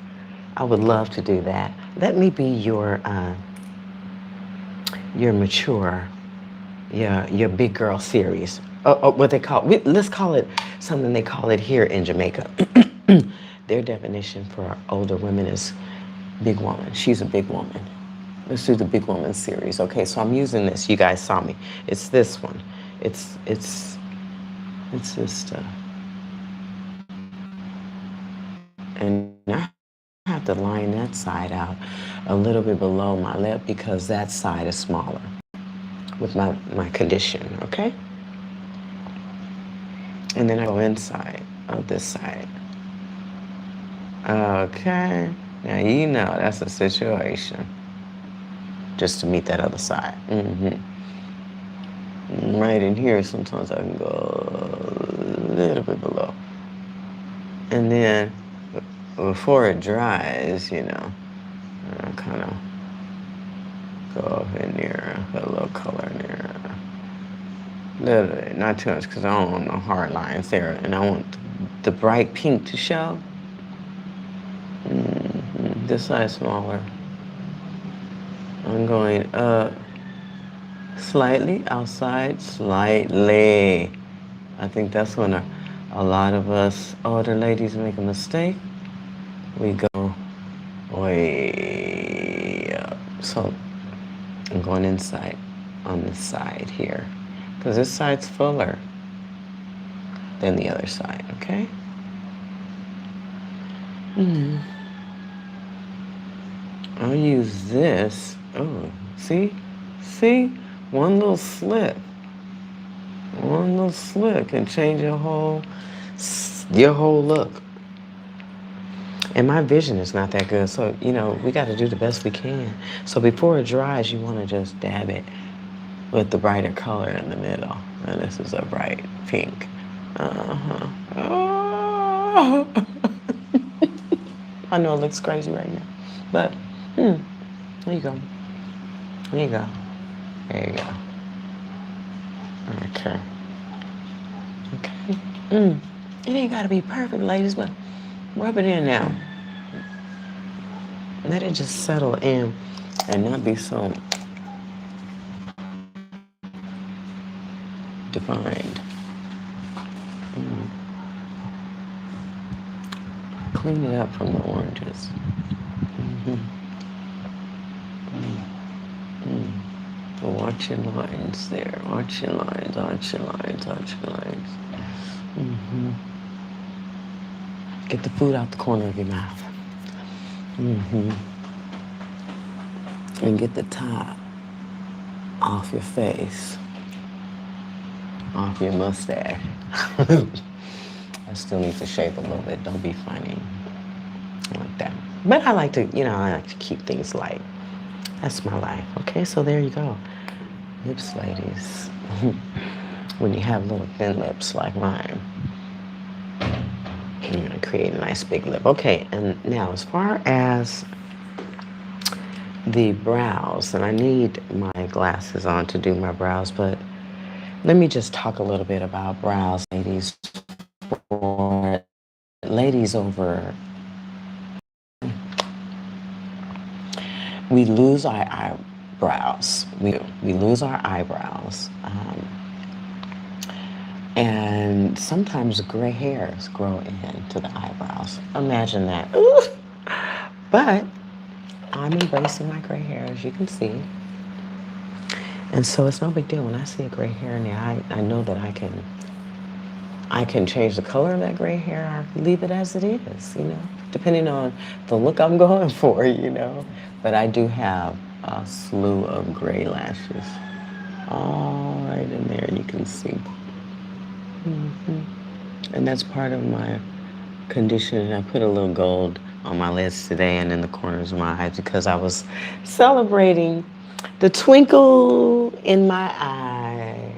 I would love to do that. Let me be your mature, your big girl series. What they call, let's call it something they call it here in Jamaica. Their definition for older women is big woman. She's a big woman. Let's do the big woman series. Okay, so I'm using this. You guys saw me. It's this one. It's this stuff. And I have to line that side out a little bit below my lip because that side is smaller with my condition, okay? And then I go inside of this side. Okay. Now you know that's a situation. Just to meet that other side. Right in here, sometimes I can go a little bit below. And then before it dries, I'll kind of go up in there, put a little color in there. A little bit, not too much, because I don't want no hard lines there. And I want the bright pink to show. This side smaller. I'm going up slightly, outside slightly. I think that's when a lot of us older ladies make a mistake. We go way up. So I'm going inside on this side here because this side's fuller than the other side, okay? I'll use this. Oh, see? One little slip can change your whole look. And my vision is not that good, so, we got to do the best we can. So before it dries, you want to just dab it with the brighter color in the middle. And this is a bright pink. Oh. I know it looks crazy right now, but there you go. There you go. There you go. Okay. It ain't got to be perfect, ladies, but rub it in now. Let it just settle in and not be so defined. Clean it up from the oranges. But watch your lines there. Watch your lines, watch your lines, watch your lines. Get the food out the corner of your mouth. And get the top off your face, off your mustache. I still need to shave a little bit. Don't be funny like that. But I like to, I like to keep things light. That's my life. Okay, so there you go. Lips, ladies. When you have little thin lips like mine, you're gonna create a nice big lip. Okay, and now as far as the brows, and I need my glasses on to do my brows, but let me just talk a little bit about brows, ladies. For ladies over, we lose our eyebrows. We lose our eyebrows. And sometimes gray hairs grow into the eyebrows. Imagine that. Ooh. But I'm embracing my gray hair, as you can see. And so it's no big deal. When I see a gray hair in there, I know that I can change the color of that gray hair or leave it as it is, depending on the look I'm going for, But I do have a slew of gray lashes. All right in there, you can see. And that's part of my condition. I put a little gold on my lids today and in the corners of my eyes because I was celebrating the twinkle in my eye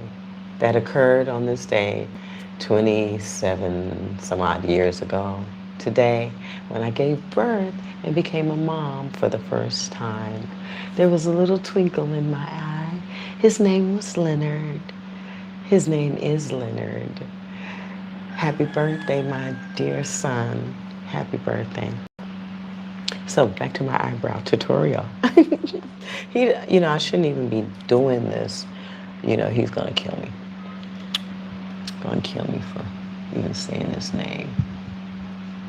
that occurred on this day 27 some odd years ago today when I gave birth and became a mom for the first time. There was a little twinkle in my eye. His name was Leonard. His name is Leonard. Happy birthday, my dear son. Happy birthday. So back to my eyebrow tutorial. I shouldn't even be doing this. He's gonna kill me. Gonna kill me for even saying his name.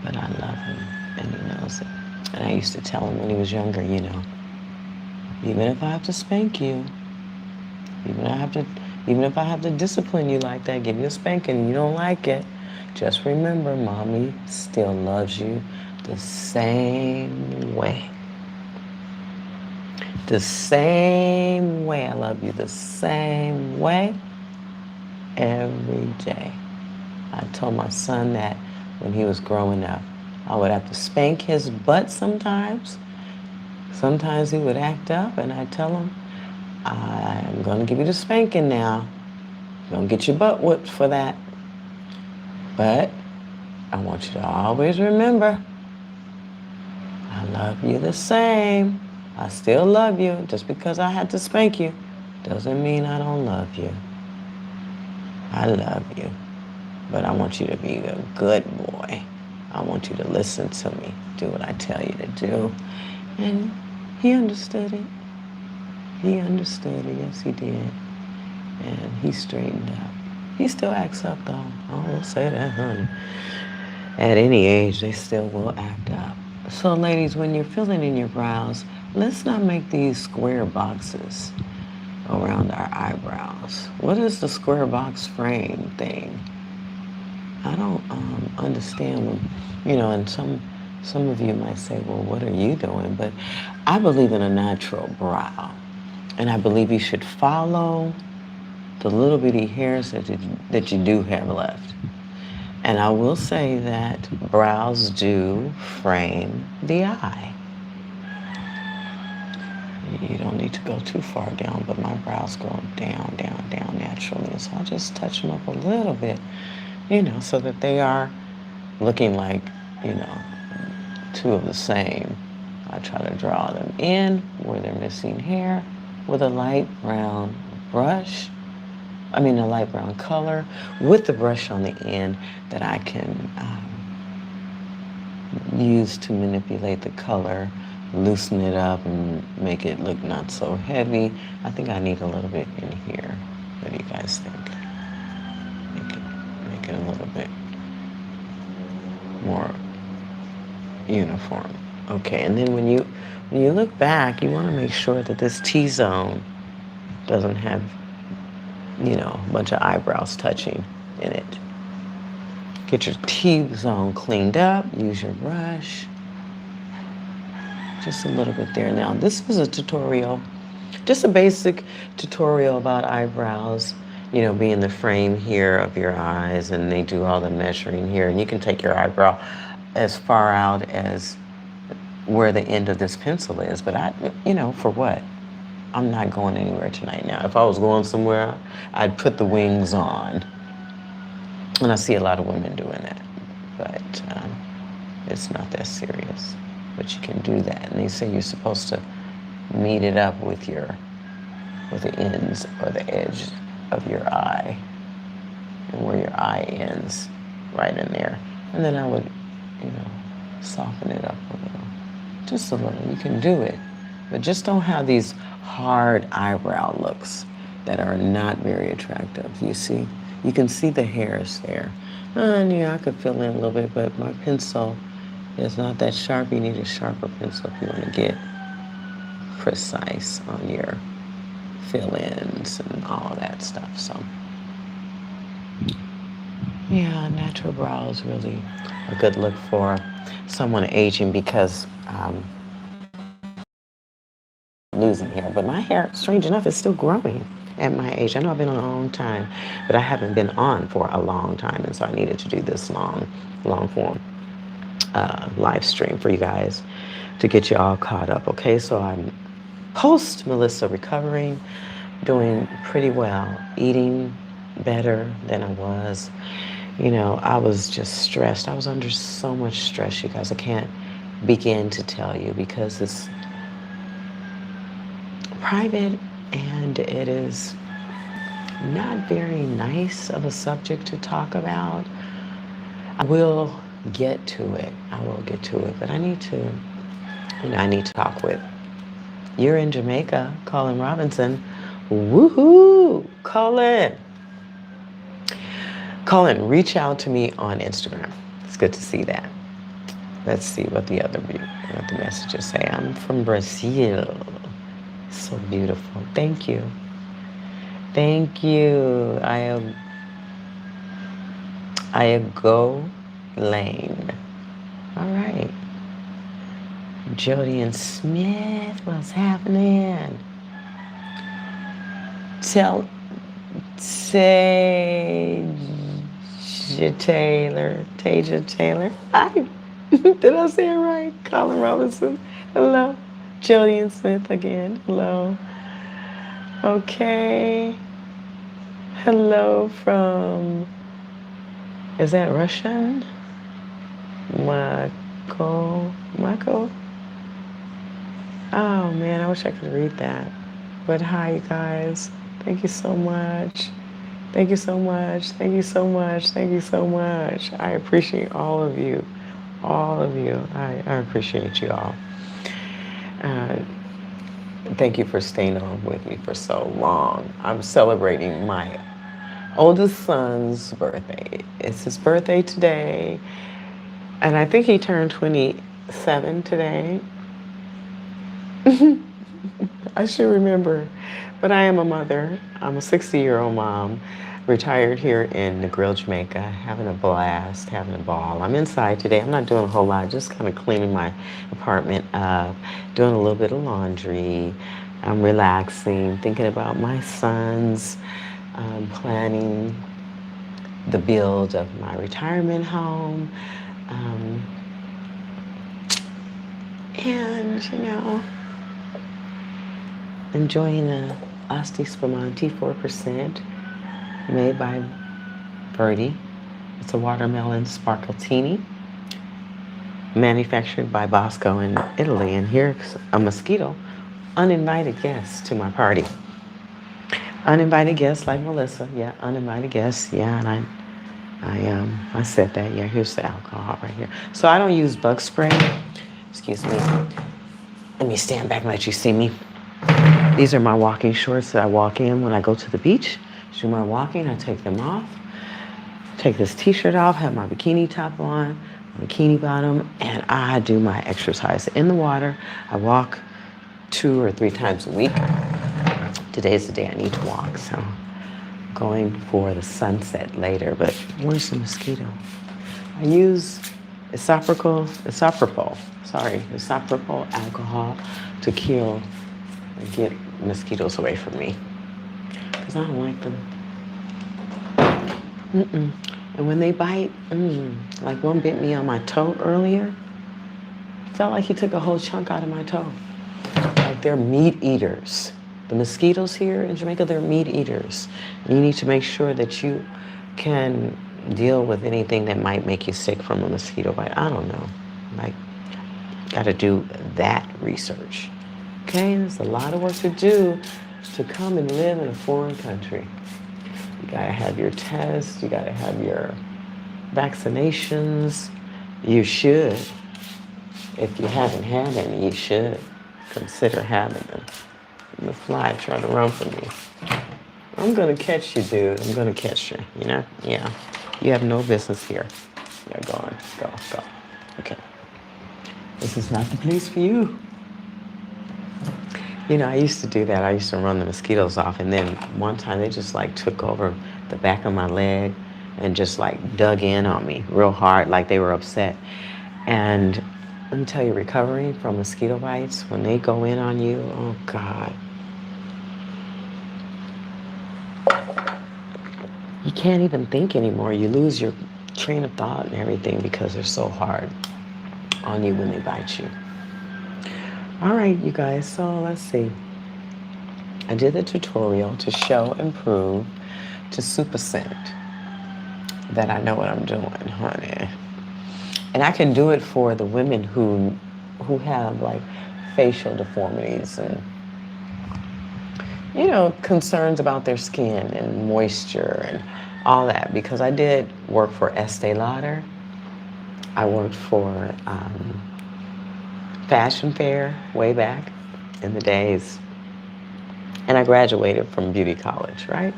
But I love him and he knows it. And I used to tell him when he was younger, even if I have to spank you, even if I have to discipline you like that, give you a spanking and you don't like it, just remember, mommy still loves you the same way. The same way I love you, the same way every day. I told my son that when he was growing up. I would have to spank his butt sometimes. Sometimes he would act up and I'd tell him, I'm gonna give you the spanking now. You're gonna get your butt whooped for that. But I want you to always remember, I love you the same. I still love you. Just because I had to spank you doesn't mean I don't love you. I love you. But I want you to be a good boy. I want you to listen to me, do what I tell you to do. And he understood it. He understood it, yes he did. And he straightened up. He still acts up though, I will say that, honey. At any age, they still will act up. So ladies, when you're filling in your brows, let's not make these square boxes around our eyebrows. What is the square box frame thing? I don't understand when, and some of you might say, well, what are you doing? But I believe in a natural brow. And I believe you should follow the little bitty hairs that you do have left. And I will say that brows do frame the eye. You don't need to go too far down, but my brows go down, down, down naturally. So I'll just touch them up a little bit, so that they are looking like, two of the same. I try to draw them in where they're missing hair with a light brown brush. A light brown color with the brush on the end that I can use to manipulate the color, loosen it up and make it look not so heavy. I think I need a little bit in here. What do you guys think? it a little bit more uniform. Okay, and then when you look back, you want to make sure that this T-zone doesn't have, a bunch of eyebrows touching in it. Get your T-zone cleaned up, use your brush. Just a little bit there. Now, this was a tutorial, just a basic tutorial about eyebrows, being the frame here of your eyes, and they do all the measuring here, and you can take your eyebrow as far out as where the end of this pencil is, but for what? I'm not going anywhere tonight. Now, if I was going somewhere, I'd put the wings on, and I see a lot of women doing that, but it's not that serious. But you can do that, and they say you're supposed to meet it up with the ends or the edge of your eye, and where your eye ends, right in there. And then I would, soften it up a little, just a little. You can do it, but just don't have these hard eyebrow looks that are not very attractive. You see, you can see the hairs there, and I could fill in a little bit, but my pencil is not that sharp. You need a sharper pencil if you want to get precise on your fill-ins and all of that stuff. So, yeah, natural brow is really a good look for someone aging because losing hair. But my hair, strange enough, is still growing at my age. I know I've been on a long time, but I haven't been on for a long time, and so I needed to do this long form live stream for you guys to get you all caught up. Okay, so I'm post Melissa recovering, doing pretty well, eating better than I was. I was just stressed. I was under so much stress, you guys. I can't begin to tell you because it's private and it is not very nice of a subject to talk about. I will get to it. But I need to, talk with. You're in Jamaica, Colin Robinson. Woohoo, Colin. Colin, reach out to me on Instagram. It's good to see that. Let's see what the messages say. I'm from Brazil. So beautiful. Thank you. I go Lane. All right. Jody and Smith, what's happening? Taylor. Tasia Taylor. Hi. Did I say it right? Colin Robinson. Hello. Jody and Smith again. Hello. Okay. Hello from, is that Russian? Mako? Oh man, I wish I could read that. But hi, you guys. Thank you so much. I appreciate all of you. I appreciate you all. Thank you for staying on with me for so long. I'm celebrating my oldest son's birthday. It's his birthday today, and I think he turned 27 today. I should remember, but I am a mother. I'm a 60-year-old mom, retired here in Negril, Jamaica, having a blast, having a ball. I'm inside today. I'm not doing a whole lot, just kind of cleaning my apartment up, doing a little bit of laundry. I'm relaxing, thinking about my sons, planning the build of my retirement home, and, enjoying a Asti Spumante 4% made by Birdie. It's a watermelon sparkletini manufactured by Bosco in Italy. And here's a mosquito, uninvited guest to my party. Uninvited guests like Melissa. Yeah, uninvited guests. Yeah, and I said that. Yeah, here's the alcohol right here. So I don't use bug spray. Excuse me. Let me stand back and let you see me. These are my walking shorts that I walk in when I go to the beach. Do my walking, I take them off. take this t-shirt off, have my bikini top on, my bikini bottom, and I do my exercise in the water. I walk 2 or 3 times a week. Today's the day I need to walk, so I'm going for the sunset later. But where's the mosquito? I use isopropyl alcohol to kill and get mosquitoes away from me, because I don't like them. And when they bite, like one bit me on my toe earlier, felt like he took a whole chunk out of my toe. Like they're meat eaters. The mosquitoes here in Jamaica, they're meat eaters. You need to make sure that you can deal with anything that might make you sick from a mosquito bite. I don't know. Like, got to do that research. Okay, there's a lot of work to do to come and live in a foreign country. You gotta have your tests, you gotta have your vaccinations. You should. If you haven't had any, you should consider having them. And the fly trying to run from me. I'm gonna catch you, dude. I'm gonna catch you, you know? Yeah. You have no business here. Yeah, go on. Go. Okay. This is not the place for you. You know, I used to do that. I used to run the mosquitoes off, and then one time they just like took over the back of my leg and just like dug in on me real hard, like they were upset. And let me tell you, recovering from mosquito bites, when they go in on you, oh God. You can't even think anymore. You lose your train of thought and everything because they're so hard on you when they bite you. All right, you guys, so let's see. I did the tutorial to show and prove to Supercent that I know what I'm doing, honey. And I can do it for the women who have like facial deformities and, you know, concerns about their skin and moisture and all that, because I did work for Estee Lauder. I worked for Fashion Fair way back in the days. And I graduated from beauty college, right?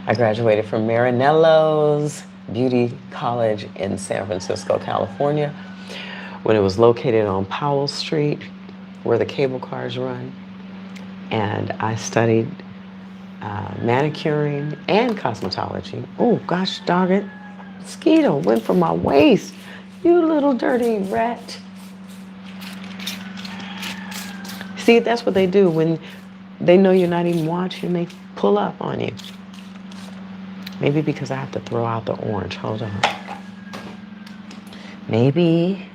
I graduated from Marinello's Beauty College in San Francisco, California, when it was located on Powell Street, where the cable cars run. And I studied manicuring and cosmetology. Oh, gosh dog it. Mosquito went for my waist. You little dirty rat. See, that's what they do when they know you're not even watching. They pull up on you. Maybe because I have to throw out the orange. Hold on. Maybe.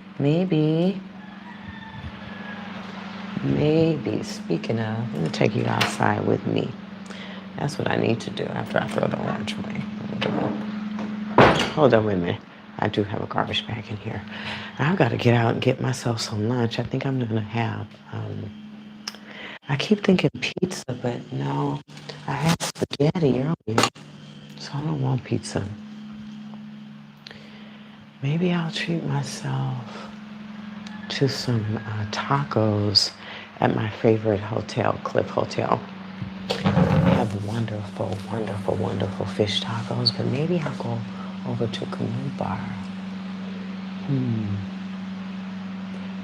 Speaking of, I'm going to take you outside with me. That's what I need to do after I throw the orange away. Hold on with me. I do have a garbage bag in here. I've got to get out and get myself some lunch. I think I'm going to have, I keep thinking pizza, but no. I had spaghetti earlier, so I don't want pizza. Maybe I'll treat myself to some tacos at my favorite hotel, Cliff Hotel. They have wonderful, wonderful, wonderful fish tacos, but maybe I'll go over to Canoe Bar.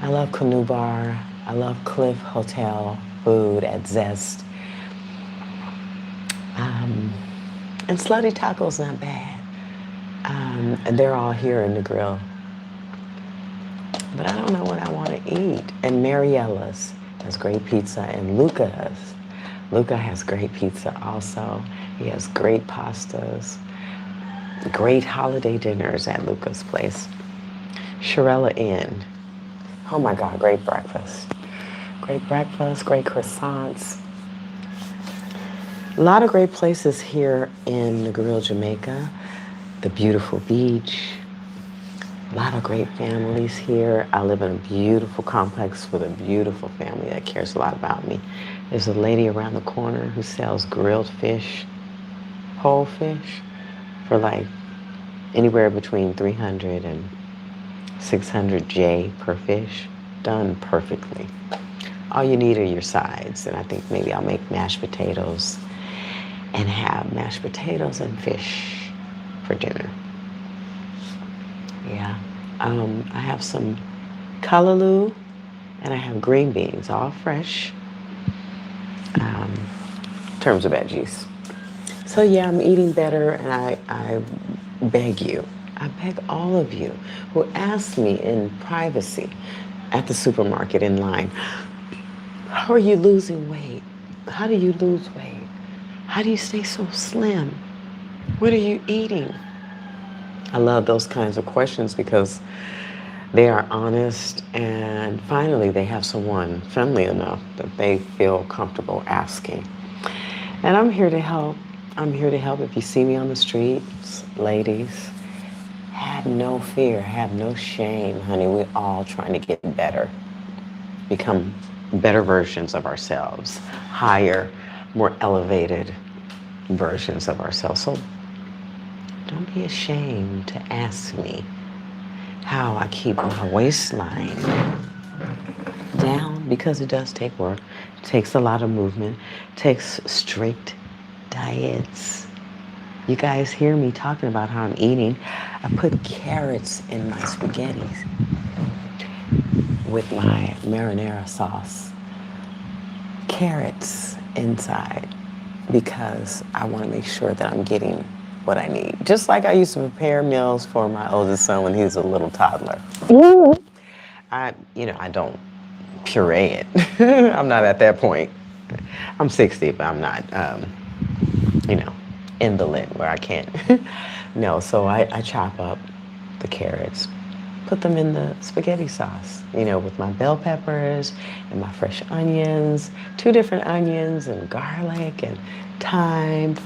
I love Canoe Bar. I love Cliff Hotel food at Zest. And Slutty Taco's not bad. And they're all here in Negril. But I don't know what I want to eat. And Mariella's has great pizza, and Luca has great pizza also. He has great pastas, great holiday dinners at Luca's place. Shirella Inn. Oh my God, great breakfast. Great breakfast, great croissants. A lot of great places here in Negril, Jamaica. The beautiful beach. A lot of great families here. I live in a beautiful complex with a beautiful family that cares a lot about me. There's a lady around the corner who sells grilled fish, whole fish, for like anywhere between 300 and 600 J per fish, done perfectly. All you need are your sides, and I think maybe I'll make mashed potatoes and have mashed potatoes and fish for dinner. Yeah. I have some callaloo and I have green beans, all fresh, in terms of veggies. So yeah, I'm eating better, and I beg you, I beg all of you who ask me in privacy at the supermarket in line, how are you losing weight? How do you lose weight? How do you stay so slim? What are you eating? I love those kinds of questions because they are honest, and finally they have someone friendly enough that they feel comfortable asking. And I'm here to help. I'm here to help. If you see me on the streets, ladies, have no fear, have no shame, honey. We're all trying to get better, become better versions of ourselves, higher, more elevated versions of ourselves. So don't be ashamed to ask me how I keep my waistline down, because it does take work. It takes a lot of movement. It takes strict diets. You guys hear me talking about how I'm eating. I put carrots in my spaghetti with my marinara sauce. Carrots inside, because I want to make sure that I'm getting what I need. Just like I used to prepare meals for my oldest son when he was a little toddler. I don't puree it. I'm not at that point. I'm 60, but I'm not, you know, invalid where I can't. No, so I chop up the carrots, put them in the spaghetti sauce, with my bell peppers and my fresh onions, 2 different onions and garlic and thyme.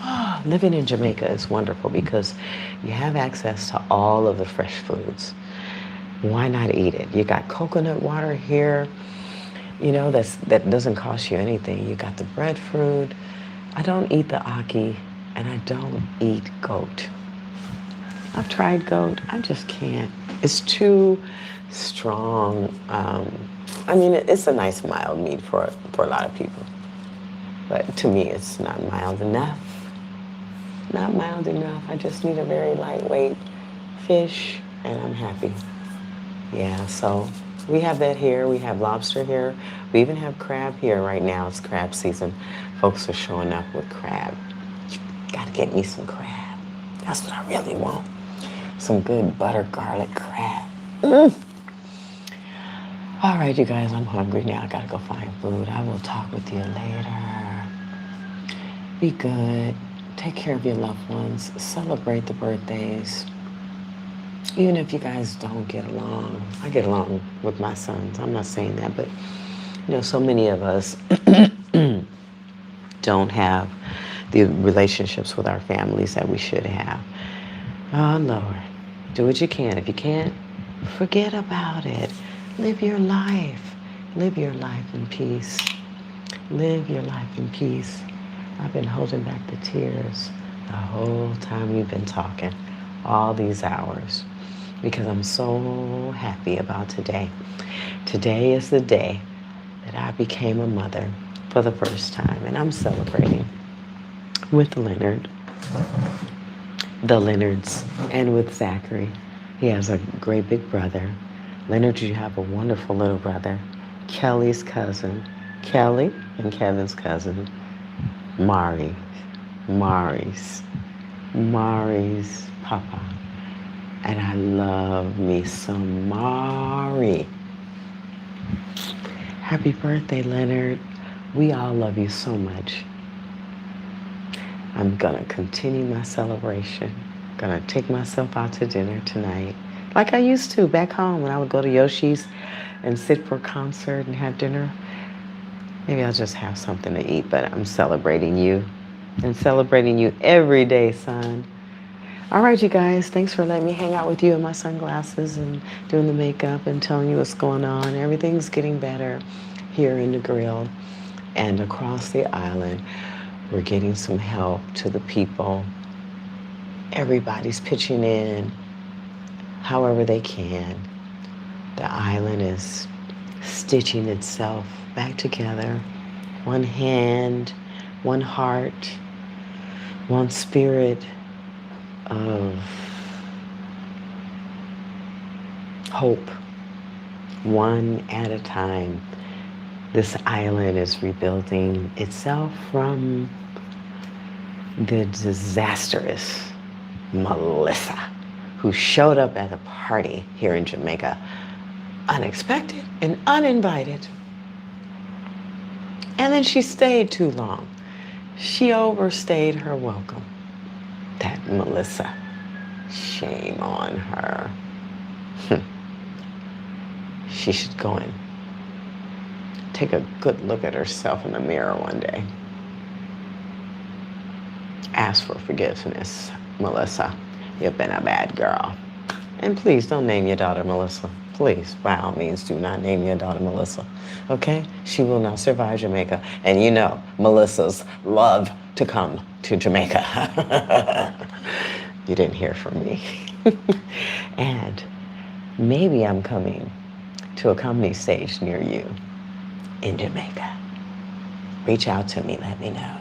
Oh, living in Jamaica is wonderful because you have access to all of the fresh foods. Why not eat it? You got coconut water here, that doesn't cost you anything. You got the breadfruit. I don't eat the ackee, and I don't eat goat. I've tried goat. I just can't. It's too strong. It's a nice mild meat for a lot of people. But to me, it's not mild enough. Not mild enough. I just need a very lightweight fish, and I'm happy. Yeah, so we have that here. We have lobster here. We even have crab here right now. It's crab season. Folks are showing up with crab. Gotta get me some crab. That's what I really want. Some good butter garlic crab. All right, you guys, I'm hungry now. I gotta go find food. I will talk with you later. Be good. Take care of your loved ones. Celebrate the birthdays. Even if you guys don't get along, I get along with my sons. I'm not saying that, but so many of us don't have the relationships with our families that we should have. Oh, Lord, do what you can. If you can't, forget about it. Live your life. Live your life in peace. Live your life in peace. I've been holding back the tears the whole time we've been talking, all these hours, because I'm so happy about today. Today is the day that I became a mother for the first time, and I'm celebrating with Leonard, the Leonards, and with Zachary. He has a great big brother. Leonard, you have a wonderful little brother. Kelly's cousin, Kelly and Kevin's cousin, Mari's papa. And I love me some Mari. Happy birthday, Leonard. We all love you so much. I'm gonna continue my celebration. Gonna take myself out to dinner tonight, like I used to back home when I would go to Yoshi's and sit for a concert and have dinner. Maybe I'll just have something to eat, but I'm celebrating you and celebrating you every day, son. All right, you guys, thanks for letting me hang out with you in my sunglasses and doing the makeup and telling you what's going on. Everything's getting better here in Negril and across the island. We're getting some help to the people. Everybody's pitching in however they can. The island is stitching itself back together. One hand, one heart, one spirit, of hope, one at a time. This island is rebuilding itself from the disastrous Melissa, who showed up at a party here in Jamaica, unexpected and uninvited. And then she stayed too long. She overstayed her welcome. That Melissa. Shame on her. She should go and take a good look at herself in the mirror one day. Ask for forgiveness, Melissa. You've been a bad girl. And please don't name your daughter Melissa. Please, by all means, do not name your daughter Melissa. Okay? She will not survive Jamaica. And you know, Melissas love to come to Jamaica. You didn't hear from me. And maybe I'm coming to a comedy stage near you in Jamaica. Reach out to me, let me know.